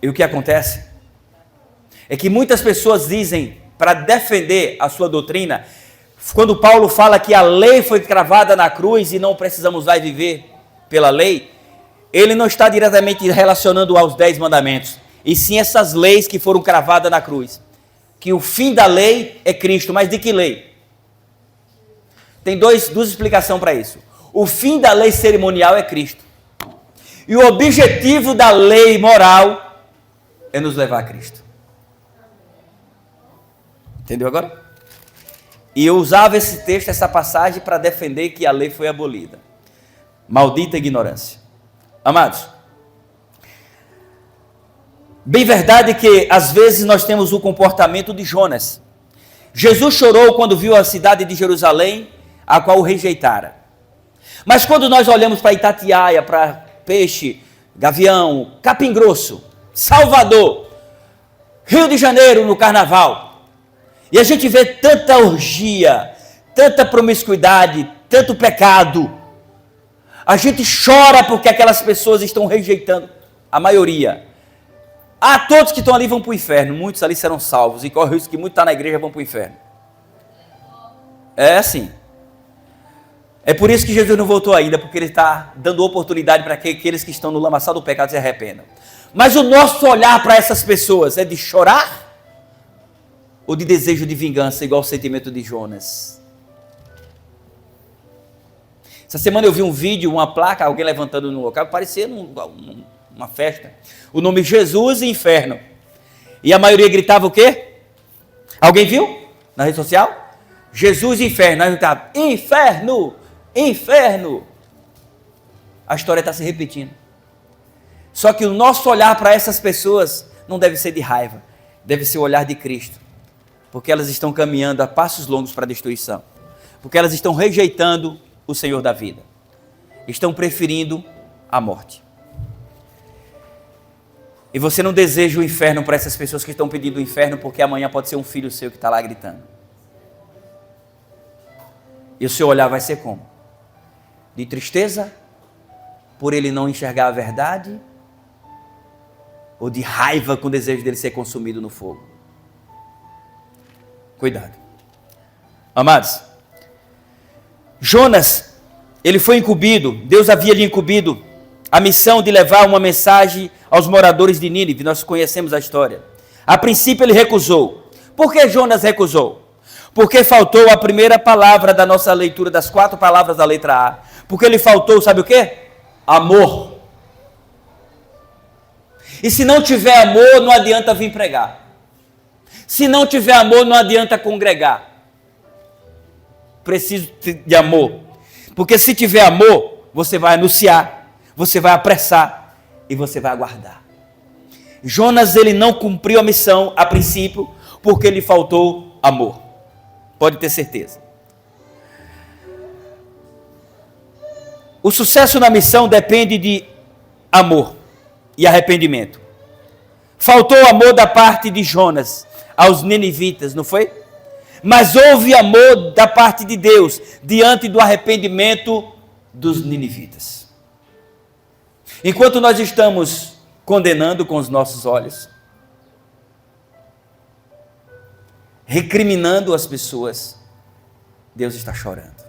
S1: E o que acontece é que muitas pessoas dizem, para defender a sua doutrina, quando Paulo fala que a lei foi cravada na cruz e não precisamos mais viver pela lei, ele não está diretamente relacionando aos 10 mandamentos, e sim essas leis que foram cravadas na cruz. Que o fim da lei é Cristo, mas de que lei? Tem duas explicações para isso. O fim da lei cerimonial é Cristo. E o objetivo da lei moral é nos levar a Cristo. Entendeu agora? E eu usava esse texto, essa passagem, para defender que a lei foi abolida. Maldita ignorância. Amados, bem verdade que às vezes nós temos o comportamento de Jonas. Jesus chorou quando viu a cidade de Jerusalém, a qual o rejeitara. Mas quando nós olhamos para Itatiaia, para Peixe, Gavião, Capim Grosso, Salvador, Rio de Janeiro no carnaval, e a gente vê tanta orgia, tanta promiscuidade, tanto pecado, a gente chora porque aquelas pessoas estão rejeitando, a maioria. Todos que estão ali vão para o inferno, muitos ali serão salvos, e corre o risco que muitos estão na igreja vão para o inferno. É assim. É por isso que Jesus não voltou ainda, porque ele está dando oportunidade para que aqueles que estão no lamaçal do pecado se arrependam. Mas o nosso olhar para essas pessoas é de chorar ou de desejo de vingança, igual o sentimento de Jonas? Essa semana eu vi um vídeo, uma placa, alguém levantando no local, parecia uma festa. O nome Jesus e Inferno. E a maioria gritava o quê? Alguém viu? Na rede social? Jesus e Inferno. Nós gritávamos, Inferno! Inferno! A história está se repetindo. Só que o nosso olhar para essas pessoas não deve ser de raiva, deve ser o olhar de Cristo, porque elas estão caminhando a passos longos para a destruição, porque elas estão rejeitando o Senhor da vida, estão preferindo a morte. E você não deseja o inferno para essas pessoas que estão pedindo o inferno, porque amanhã pode ser um filho seu que está lá gritando. E o seu olhar vai ser como? De tristeza, por ele não enxergar a verdade, ou de raiva com o desejo dele ser consumido no fogo? Cuidado. Amados, Jonas, ele foi incumbido, Deus havia lhe incumbido a missão de levar uma mensagem aos moradores de Nínive. Nós conhecemos a história. A princípio ele recusou. Por que Jonas recusou? Porque faltou a primeira palavra da nossa leitura, das 4 palavras da letra A. Porque ele faltou, sabe o quê? Amor. E se não tiver amor, não adianta vir pregar. Se não tiver amor, não adianta congregar. Preciso de amor. Porque se tiver amor, você vai anunciar, você vai apressar e você vai aguardar. Jonas, ele não cumpriu a missão a princípio, porque lhe faltou amor. Pode ter certeza. O sucesso na missão depende de amor e arrependimento. Faltou amor da parte de Jonas aos ninivitas, não foi? Mas houve amor da parte de Deus diante do arrependimento dos ninivitas. Enquanto nós estamos condenando com os nossos olhos, recriminando as pessoas, Deus está chorando.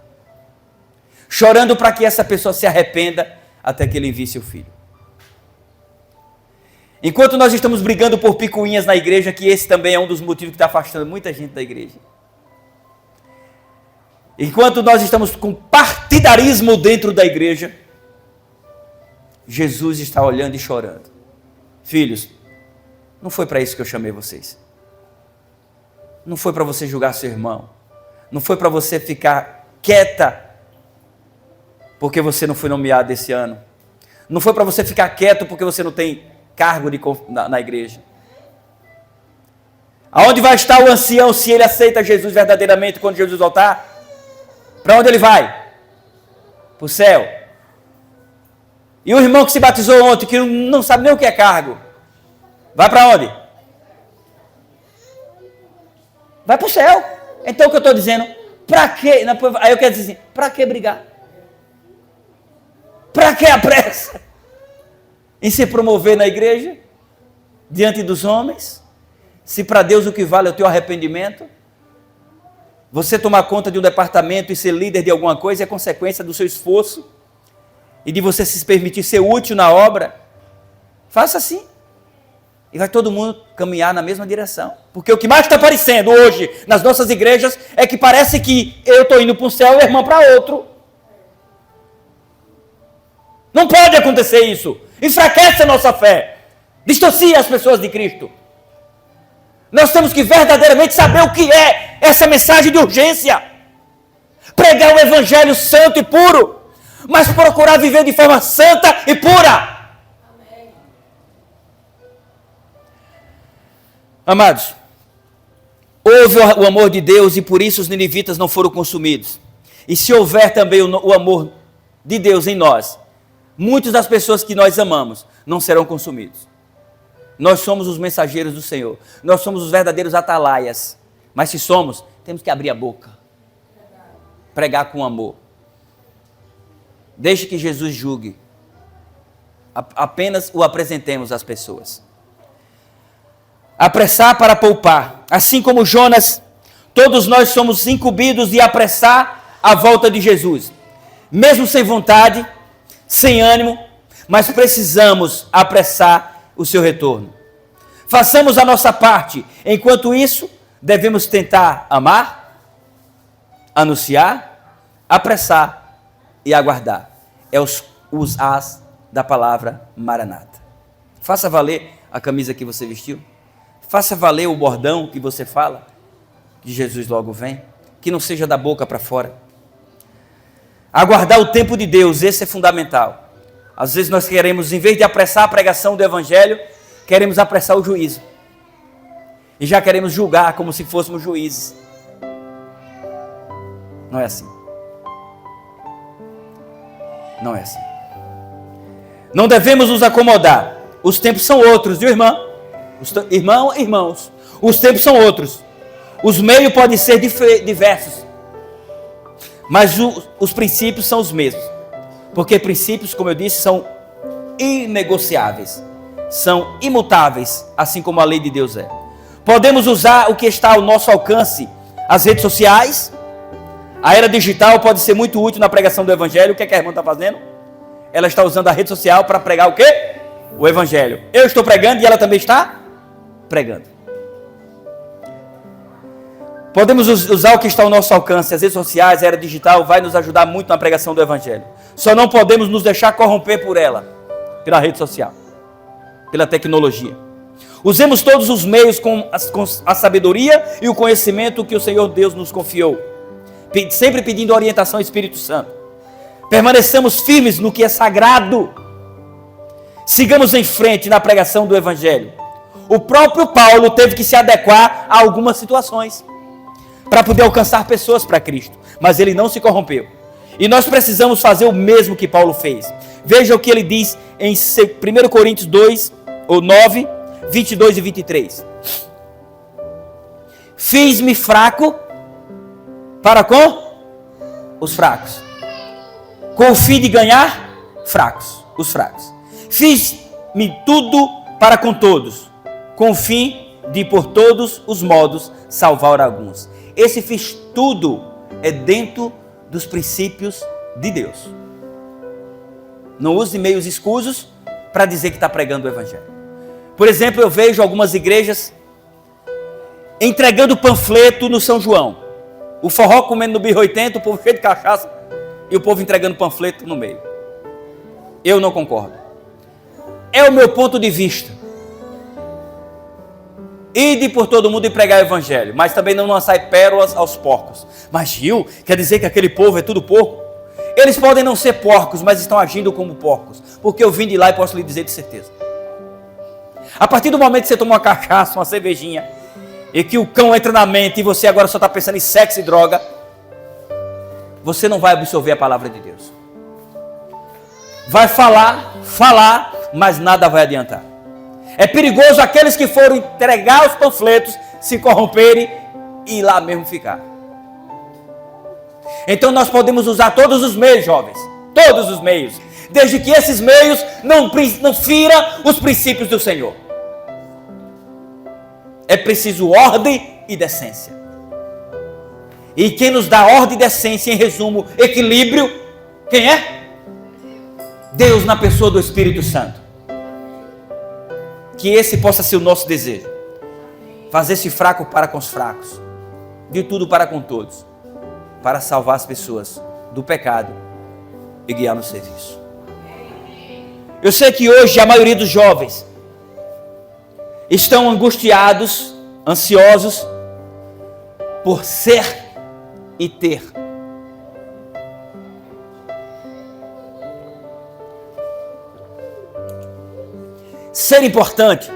S1: Chorando para que essa pessoa se arrependa até que ele envie seu filho. Enquanto nós estamos brigando por picuinhas na igreja, que esse também é um dos motivos que está afastando muita gente da igreja. Enquanto nós estamos com partidarismo dentro da igreja, Jesus está olhando e chorando. Filhos, não foi para isso que eu chamei vocês. Não foi para você julgar seu irmão. Não foi para você ficar quieta porque você não foi nomeado esse ano. Não foi para você ficar quieto porque você não tem cargo na igreja. Aonde vai estar o ancião se ele aceita Jesus verdadeiramente quando Jesus voltar? Para onde ele vai? Para o céu. E o irmão que se batizou ontem, que não sabe nem o que é cargo, vai para onde? Vai para o céu. Então o que eu estou dizendo? Para quê? Aí eu quero dizer assim, para que brigar? Para que a pressa? Em se promover na igreja? Diante dos homens? Se para Deus o que vale é o teu arrependimento? Você tomar conta de um departamento e ser líder de alguma coisa é consequência do seu esforço e de você se permitir ser útil na obra. Faça assim. E vai todo mundo caminhar na mesma direção. Porque o que mais está aparecendo hoje nas nossas igrejas é que parece que eu estou indo para um céu e a irmã para outro. Não pode acontecer isso. Enfraquece a nossa fé. Distancia as pessoas de Cristo. Nós temos que verdadeiramente saber o que é essa mensagem de urgência. Pregar o evangelho santo e puro, mas procurar viver de forma santa e pura. Amém. Amados, houve o amor de Deus e por isso os ninivitas não foram consumidos. E se houver também o amor de Deus em nós, muitas das pessoas que nós amamos não serão consumidos. Nós somos os mensageiros do Senhor. Nós somos os verdadeiros atalaias. Mas se somos, temos que abrir a boca. Pregar com amor. Deixe que Jesus julgue. Apenas o apresentemos às pessoas. Apressar para poupar. Assim como Jonas, todos nós somos incumbidos de apressar a volta de Jesus. Mesmo sem vontade, sem ânimo, mas precisamos apressar o seu retorno. Façamos a nossa parte. Enquanto isso, devemos tentar amar, anunciar, apressar e aguardar. É os as da palavra Maranata. Faça valer a camisa que você vestiu. Faça valer o bordão que você fala, que Jesus logo vem. Que não seja da boca para fora. Aguardar o tempo de Deus, esse é fundamental. Às vezes nós queremos, em vez de apressar a pregação do Evangelho, queremos apressar o juízo. E já queremos julgar como se fôssemos juízes. Não é assim. Não é assim. Não devemos nos acomodar. Os tempos são outros, viu, irmã? Irmãos, os tempos são outros. Os meios podem ser diversos. Mas os princípios são os mesmos. Porque princípios, como eu disse, são inegociáveis, são imutáveis, assim como a lei de Deus é. Podemos usar o que está ao nosso alcance, as redes sociais. A era digital pode ser muito útil na pregação do Evangelho. O que a irmã está fazendo? Ela está usando a rede social para pregar o quê? O Evangelho. Eu estou pregando e ela também está pregando. Podemos usar o que está ao nosso alcance, as redes sociais, a era digital, vai nos ajudar muito na pregação do Evangelho. Só não podemos nos deixar corromper por ela, pela rede social. pela tecnologia. Usemos todos os meios com a sabedoria e o conhecimento que o Senhor Deus nos confiou, sempre pedindo orientação ao Espírito Santo. Permaneçamos firmes no que é sagrado. Sigamos em frente na pregação do Evangelho. O próprio Paulo teve que se adequar a algumas situações para poder alcançar pessoas para Cristo, mas ele não se corrompeu. E nós precisamos fazer o mesmo que Paulo fez. Veja o que ele diz em 1 Coríntios 2, ou 9, 22 e 23. Fiz-me fraco para com os fracos, com o fim de ganhar os fracos. Fiz-me tudo para com todos, com o fim de por todos os modos salvar alguns. Esse fiz tudo é dentro dos princípios de Deus. Não use meios escusos para dizer que está pregando o Evangelho. Por exemplo, eu vejo algumas igrejas entregando panfleto no São João. O forró comendo no birro 80, o povo cheio de cachaça e o povo entregando panfleto no meio. Eu não concordo. É o meu ponto de vista. Ide por todo mundo e pregar o Evangelho, mas também não lançai pérolas aos porcos. Mas Gil, quer dizer que aquele povo é tudo porco? Eles podem não ser porcos, mas estão agindo como porcos, porque eu vim de lá e posso lhe dizer de certeza. A partir do momento que você toma uma cachaça, uma cervejinha, e que o cão entra na mente e você agora só está pensando em sexo e droga, você não vai absorver a palavra de Deus. Vai falar, mas nada vai adiantar. É perigoso aqueles que foram entregar os panfletos se corromperem e ir lá mesmo ficar. Então nós podemos usar todos os meios, jovens, todos os meios, desde que esses meios não firam os princípios do Senhor. É preciso ordem e decência. E quem nos dá ordem e decência, em resumo, equilíbrio, quem é? Deus na pessoa do Espírito Santo. Que esse possa ser o nosso desejo. Fazer-se fraco para com os fracos, de tudo para com todos, para salvar as pessoas do pecado e guiar no serviço. Eu sei que hoje a maioria dos jovens estão angustiados, ansiosos por ser e ter. Ser importante,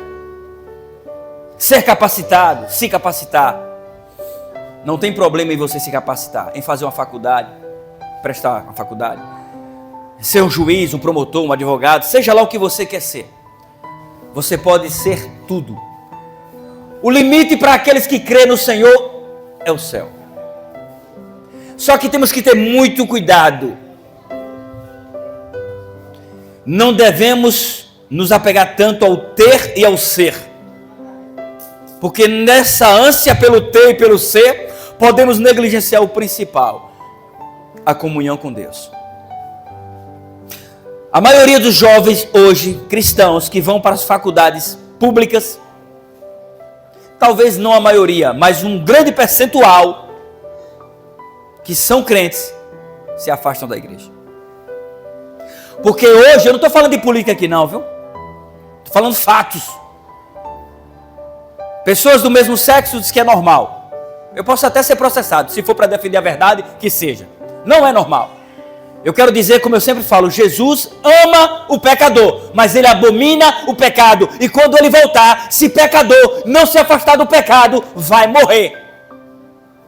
S1: ser capacitado, se capacitar. Não tem problema em você se capacitar, em fazer uma faculdade, prestar uma faculdade, ser um juiz, um promotor, um advogado, seja lá o que você quer ser. Você pode ser tudo. O limite para aqueles que crêem no Senhor é o céu. Só que temos que ter muito cuidado. Não devemos nos apegar tanto ao ter e ao ser. Porque nessa ânsia pelo ter e pelo ser, podemos negligenciar o principal, a comunhão com Deus. A maioria dos jovens hoje, cristãos, que vão para as faculdades públicas, talvez não a maioria, mas um grande percentual, que são crentes, se afastam da igreja. Porque hoje, eu não estou falando de política aqui não, viu? Estou falando fatos. Pessoas do mesmo sexo dizem que é normal. Eu posso até ser processado, se for para defender a verdade, que seja. Não é normal. Eu quero dizer, como eu sempre falo, Jesus ama o pecador, mas ele abomina o pecado. E quando ele voltar, se pecador não se afastar do pecado, vai morrer.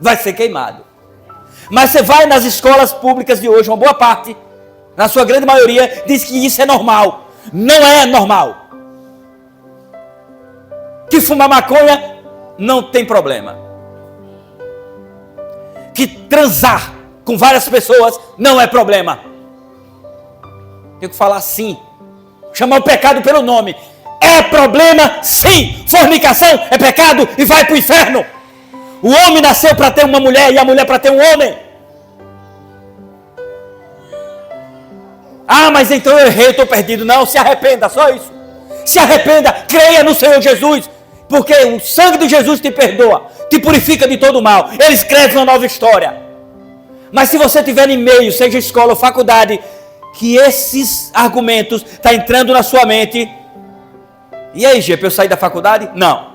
S1: Vai ser queimado. Mas você vai nas escolas públicas de hoje, uma boa parte, na sua grande maioria, diz que isso é normal. Não é normal. Que fumar maconha não tem problema. Que transar com várias pessoas não é problema. Tenho que falar assim, chamar o pecado pelo nome. É problema sim. Fornicação é pecado e vai para o inferno. O homem nasceu para ter uma mulher e a mulher para ter um homem. Ah, mas então eu errei, estou perdido. Não, se arrependa, só isso. Se arrependa, creia no Senhor Jesus. Porque o sangue de Jesus te perdoa, te purifica de todo mal. Ele escreve uma nova história. Mas se você tiver em meio, seja escola ou faculdade, que esses argumentos estão entrando na sua mente, E aí, Gê, para eu sair da faculdade? Não.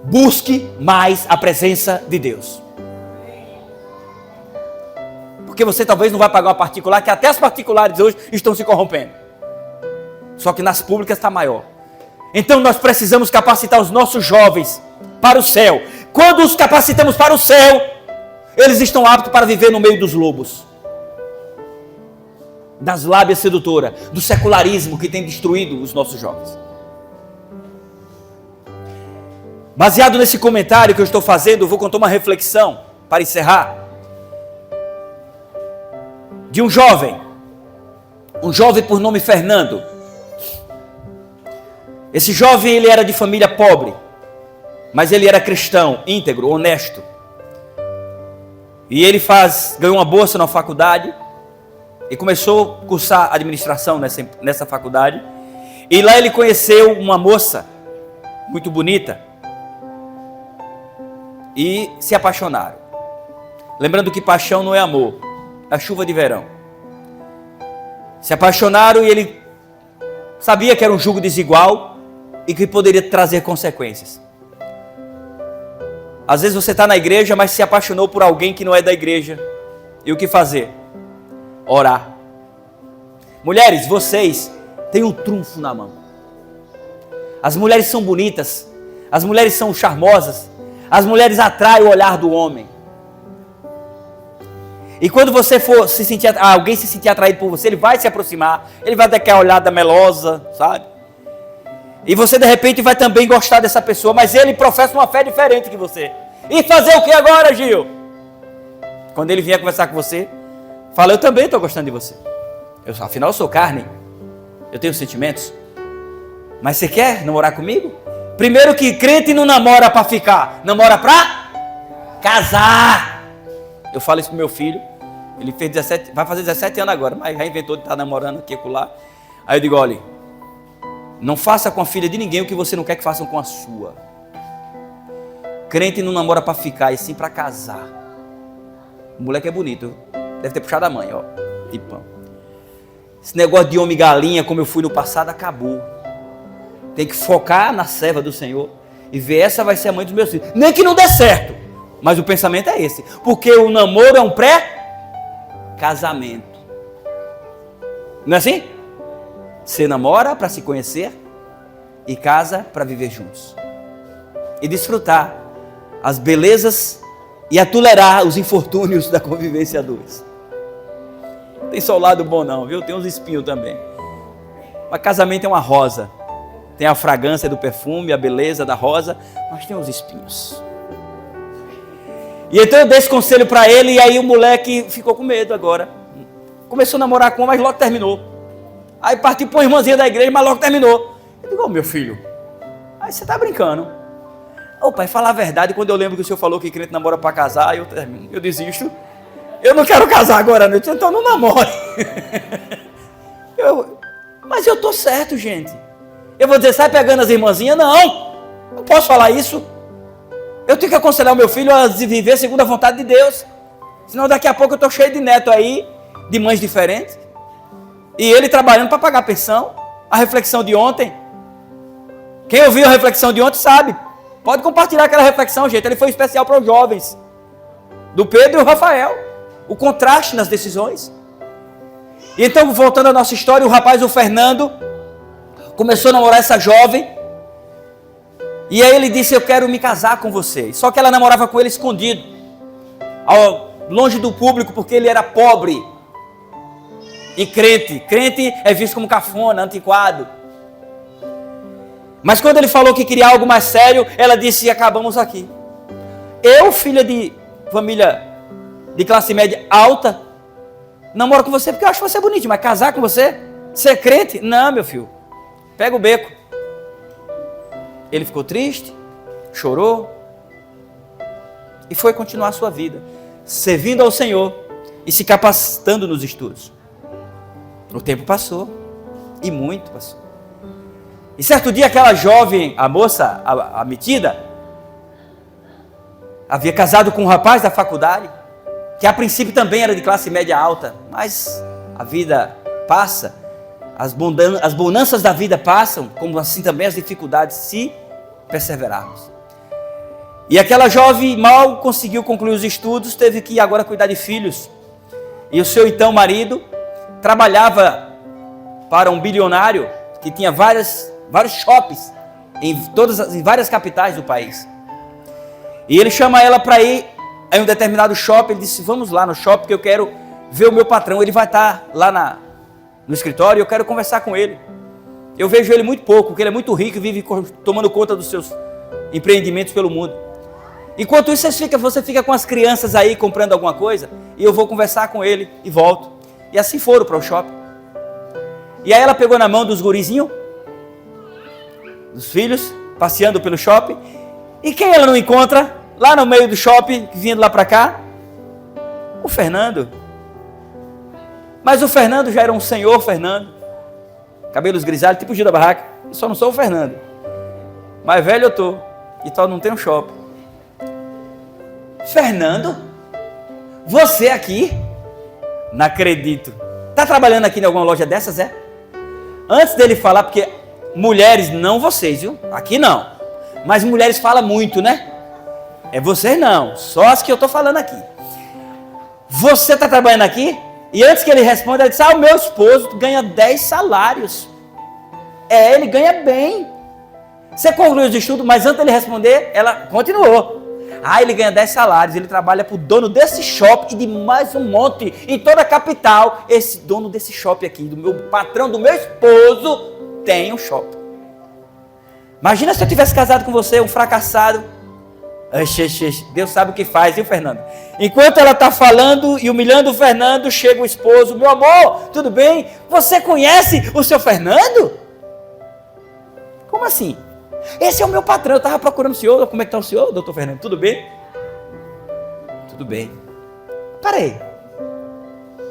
S1: Busque mais a presença de Deus. Porque você talvez não vai pagar uma particular, que até as particulares hoje estão se corrompendo. Só que nas públicas está maior. Então nós precisamos capacitar os nossos jovens para o céu. Quando os capacitamos para o céu, eles estão aptos para viver no meio dos lobos, das lábias sedutoras, do secularismo que tem destruído os nossos jovens. Baseado nesse comentário que eu estou fazendo, eu vou contar uma reflexão para encerrar. De um jovem por nome Fernando. Esse jovem, ele era de família pobre, mas ele era cristão, íntegro, honesto. E ele ganhou uma bolsa na faculdade e começou a cursar administração nessa faculdade. E lá ele conheceu uma moça muito bonita e se apaixonaram. Lembrando que paixão não é amor, é a chuva de verão. Se apaixonaram e ele sabia que era um jugo desigual e que poderia trazer consequências. Às vezes você está na igreja, mas se apaixonou por alguém que não é da igreja. E o que fazer? Orar. Mulheres, vocês têm um trunfo na mão. As mulheres são bonitas, as mulheres são charmosas, as mulheres atraem o olhar do homem. E quando você for alguém se sentir atraído por você, ele vai se aproximar, ele vai dar aquela olhada melosa, sabe? E você de repente vai também gostar dessa pessoa, mas ele professa uma fé diferente que você. E fazer o que agora, Gil? Quando ele vier conversar com você, fala, eu também estou gostando de você. Afinal eu sou carne, eu tenho sentimentos. Mas você quer namorar comigo? Primeiro que crente não namora para ficar, namora para casar. Eu falo isso pro meu filho, ele fez 17, vai fazer 17 anos agora, mas já inventou de estar namorando aqui e lá. Aí eu digo, olha, não faça com a filha de ninguém o que você não quer que façam com a sua. Crente não namora para ficar, e sim para casar. O moleque é bonito, deve ter puxado a mãe, ó, de pão. Esse negócio de homem galinha, como eu fui no passado, acabou. Tem que focar na serva do Senhor e ver, essa vai ser a mãe dos meus filhos. Nem que não dê certo, mas o pensamento é esse. Porque o namoro é um pré-casamento. Não é assim? Você namora para se conhecer e casa para viver juntos. E desfrutar as belezas e a tolerar os infortúnios da convivência a dois. Não tem só o lado bom não, viu? Tem uns espinhos também. Mas casamento é uma rosa. Tem a fragrância do perfume, a beleza da rosa, mas tem os espinhos. E então eu dei esse conselho para ele, e aí o moleque ficou com medo agora. Começou a namorar com uma, mas logo terminou. Aí partiu para uma irmãzinha da igreja, mas logo terminou. Eu digo, meu filho, aí você está brincando. Ô pai, falar a verdade, quando eu lembro que o senhor falou que crente namora para casar, eu desisto. Eu não quero casar agora, não. Então não namore. Mas eu estou certo, gente. Eu vou dizer, sai pegando as irmãzinhas? Não posso falar isso. Eu tenho que aconselhar o meu filho a viver segundo a vontade de Deus. Senão daqui a pouco eu estou cheio de neto aí, de mães diferentes. E ele trabalhando para pagar a pensão. A reflexão de ontem. Quem ouviu a reflexão de ontem sabe. Pode compartilhar aquela reflexão, gente. Ele foi especial para os jovens. Do Pedro e o Rafael. O contraste nas decisões. E então, voltando à nossa história, o rapaz, o Fernando, começou a namorar essa jovem. E aí ele disse, eu quero me casar com você. Só que ela namorava com ele escondido. Longe do público, porque ele era pobre. E crente. Crente é visto como cafona, antiquado. Mas quando ele falou que queria algo mais sério, ela disse, acabamos aqui. Eu, filha de família de classe média alta, namoro com você porque eu acho você bonito, mas casar com você? Ser crente? Não, meu filho. Pega o beco. Ele ficou triste, chorou e foi continuar a sua vida, servindo ao Senhor e se capacitando nos estudos. O tempo passou, e muito passou. E certo dia aquela jovem, a moça, a metida, havia casado com um rapaz da faculdade, que a princípio também era de classe média alta, mas a vida passa, As bonanças da vida passam, como assim também as dificuldades, se perseverarmos. E aquela jovem mal conseguiu concluir os estudos, teve que agora cuidar de filhos. E o seu então marido trabalhava para um bilionário que tinha vários shoppings em várias capitais do país. E ele chama ela para ir em um determinado shopping. Ele disse: vamos lá no shopping que eu quero ver o meu patrão. Ele vai estar lá no escritório e eu quero conversar com ele. Eu vejo ele muito pouco, porque ele é muito rico e vive tomando conta dos seus empreendimentos pelo mundo. Enquanto isso, você fica com as crianças aí comprando alguma coisa e eu vou conversar com ele e volto. E assim foram para o shopping. E aí ela pegou na mão dos gurizinhos, dos filhos, passeando pelo shopping. E quem ela não encontra lá no meio do shopping, vindo lá para cá? O Fernando. Mas o Fernando já era um senhor Fernando, cabelos grisalhos, tipo o Gil da Barraca. Eu só não sou o Fernando, mais velho eu tô, e tal, não tem um shopping. Fernando, você aqui? Não acredito. Tá trabalhando aqui em alguma loja dessas, é? Antes dele falar, porque mulheres, não vocês, viu? Aqui não. Mas mulheres falam muito, né? É vocês não, só as que eu tô falando aqui. Você tá trabalhando aqui? E antes que ele responda, ele disse: o meu esposo ganha 10 salários. Ele ganha bem. Você concluiu os estudos, mas antes dele responder, ela continuou. Ele ganha 10 salários, ele trabalha para o dono desse shopping e de mais um monte, em toda a capital. Esse dono desse shopping aqui, do meu patrão, do meu esposo, tem um shopping. Imagina se eu tivesse casado com você, um fracassado. Deus sabe o que faz, viu, Fernando? Enquanto ela está falando e humilhando o Fernando, chega o esposo: meu amor, tudo bem? Você conhece o seu Fernando? Como assim? Esse é o meu patrão, eu estava procurando o senhor. Como é que está o senhor, doutor Fernando? Tudo bem? Tudo bem. Peraí,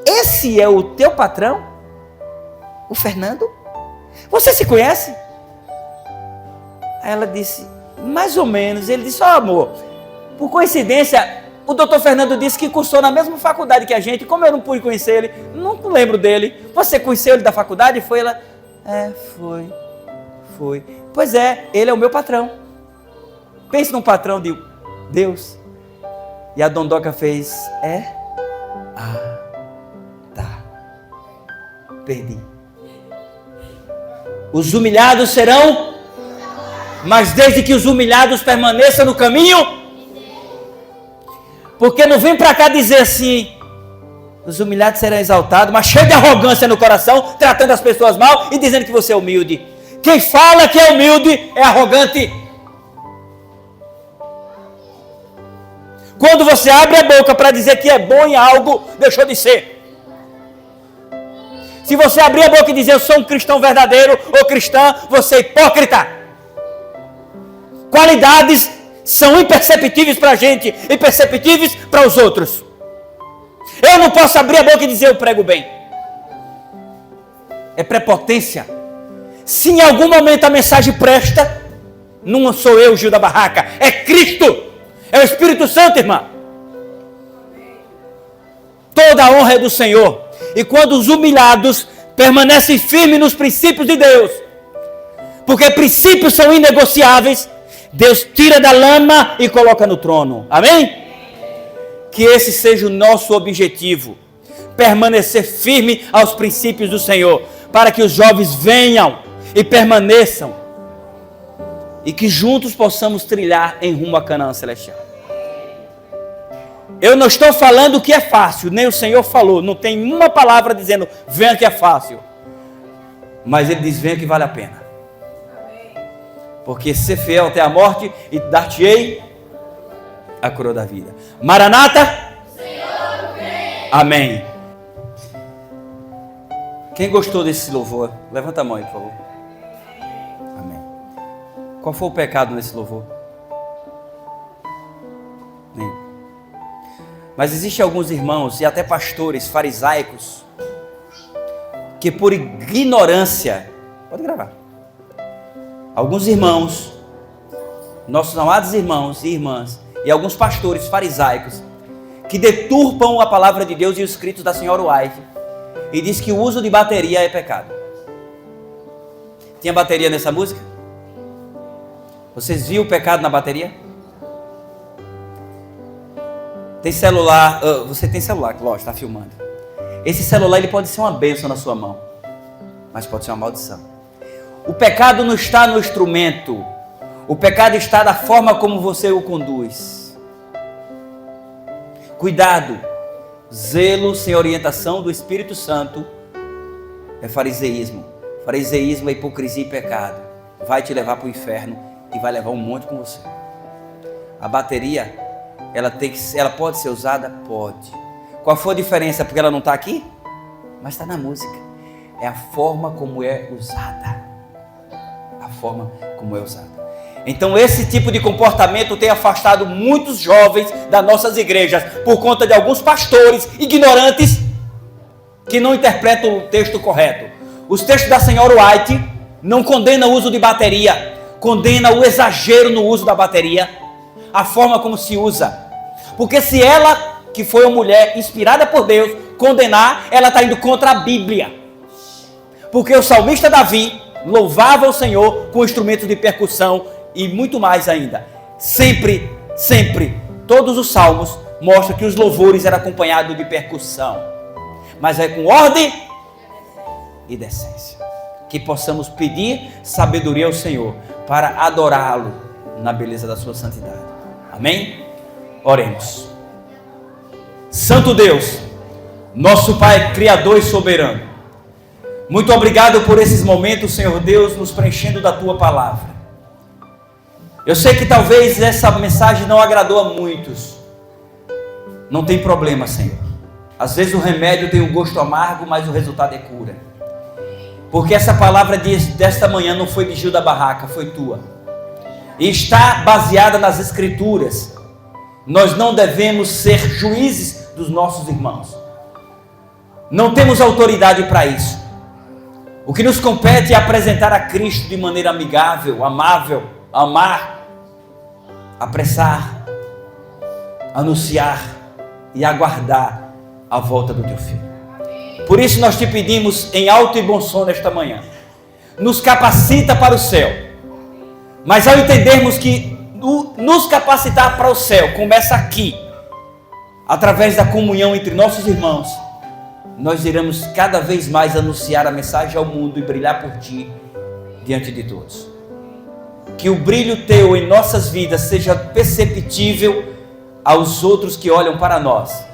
S1: esse é o teu patrão? O Fernando? Você se conhece? Aí ela disse: mais ou menos. Ele disse: amor, por coincidência, o doutor Fernando disse que cursou na mesma faculdade que a gente. Como eu não pude conhecer ele, não lembro dele. Você conheceu ele da faculdade? Foi? Ela: foi. Pois é, ele é o meu patrão. Pense num patrão de Deus. E a Dondoca fez: tá. Perdi. Os humilhados serão, mas desde que os humilhados permaneçam no caminho. Porque não vem para cá dizer assim: os humilhados serão exaltados, mas cheio de arrogância no coração, tratando as pessoas mal e dizendo que você é humilde. Quem fala que é humilde é arrogante. Quando você abre a boca para dizer que é bom em algo, deixou de ser. Se você abrir a boca e dizer: eu sou um cristão verdadeiro ou cristã, você é hipócrita. Qualidades são imperceptíveis para a gente, imperceptíveis para os outros. Eu não posso abrir a boca e dizer: eu prego bem. É prepotência. Se em algum momento a mensagem presta, não sou eu, Gil da Barraca, é Cristo, é o Espírito Santo, irmã. Toda a honra é do Senhor. E quando os humilhados permanecem firmes nos princípios de Deus, porque princípios são inegociáveis, Deus tira da lama e coloca no trono. Amém? Que esse seja o nosso objetivo, permanecer firme aos princípios do Senhor, para que os jovens venham e permaneçam, e que juntos possamos trilhar em rumo a Canaã celestial. Eu não estou falando que é fácil, nem o Senhor falou, não tem uma palavra dizendo: venha que é fácil, mas Ele diz: venha que vale a pena. Porque ser fiel até a morte e dar-te-ei a coroa da vida. Maranata, Senhor, vem. Amém. Quem gostou desse louvor, levanta a mão aí, por favor. Amém. Qual foi o pecado nesse louvor? Nenhum. Mas existem alguns irmãos e até pastores farisaicos que por ignorância, pode gravar, alguns irmãos, nossos amados irmãos e irmãs, e alguns pastores farisaicos que deturpam a palavra de Deus e os escritos da senhora White e diz que o uso de bateria é pecado. Tinha bateria nessa música? Vocês viram o pecado na bateria? Tem celular, você tem celular, lógico, está filmando. Esse celular ele pode ser uma bênção na sua mão, mas pode ser uma maldição. O pecado não está no instrumento, o pecado está na forma como você o conduz. Cuidado, zelo sem orientação do Espírito Santo é fariseísmo. Fariseísmo é hipocrisia e pecado. Vai te levar para o inferno e vai levar um monte com você. A bateria, ela pode ser usada? Pode. Qual foi a diferença? Porque ela não está aqui? Mas está na música. É a forma como é usada. A forma como é usada. Então esse tipo de comportamento tem afastado muitos jovens das nossas igrejas por conta de alguns pastores ignorantes que não interpretam o texto correto. Os textos da senhora White não condenam o uso de bateria, condena o exagero no uso da bateria, a forma como se usa. Porque se ela, que foi uma mulher inspirada por Deus, condenar, ela está indo contra a Bíblia. Porque o salmista Davi louvava o Senhor com instrumentos de percussão e muito mais ainda. Sempre, todos os salmos mostram que os louvores eram acompanhados de percussão. Mas é com ordem e decência. Que possamos pedir sabedoria ao Senhor para adorá-lo na beleza da sua santidade. Amém? Oremos. Santo Deus, nosso Pai Criador e Soberano, muito obrigado por esses momentos, Senhor Deus, nos preenchendo da Tua Palavra. Eu sei que talvez essa mensagem não agradou a muitos. Não tem problema, Senhor. Às vezes o remédio tem um gosto amargo, mas o resultado é cura. Porque essa palavra desta manhã não foi de Gil da Barraca, foi Tua. E está baseada nas Escrituras. Nós não devemos ser juízes dos nossos irmãos. Não temos autoridade para isso. O que nos compete é apresentar a Cristo de maneira amigável, amável, amar, apressar, anunciar e aguardar a volta do Teu Filho. Por isso nós te pedimos em alto e bom som nesta manhã. Nos capacita para o céu. Mas ao entendermos que nos capacitar para o céu começa aqui, através da comunhão entre nossos irmãos, nós iremos cada vez mais anunciar a mensagem ao mundo e brilhar por Ti diante de todos. Que o brilho Teu em nossas vidas seja perceptível aos outros que olham para nós,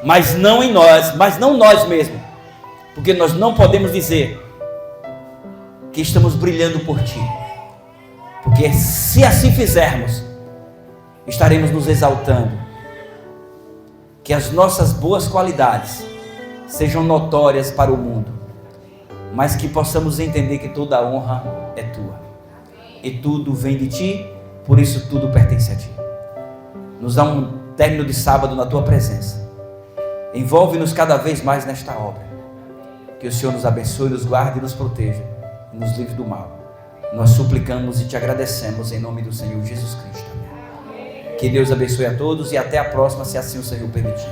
S1: mas não em nós, mas não nós mesmos, porque nós não podemos dizer que estamos brilhando por Ti, porque se assim fizermos, estaremos nos exaltando. Que as nossas boas qualidades sejam notórias para o mundo, mas que possamos entender que toda a honra é Tua, e tudo vem de Ti, por isso tudo pertence a Ti. Nos dá um término de sábado na Tua presença. Envolve-nos cada vez mais nesta obra. Que o Senhor nos abençoe, nos guarde e nos proteja, e nos livre do mal. Nós suplicamos e Te agradecemos em nome do Senhor Jesus Cristo. Amém. Que Deus abençoe a todos e até a próxima, se assim o Senhor permitir.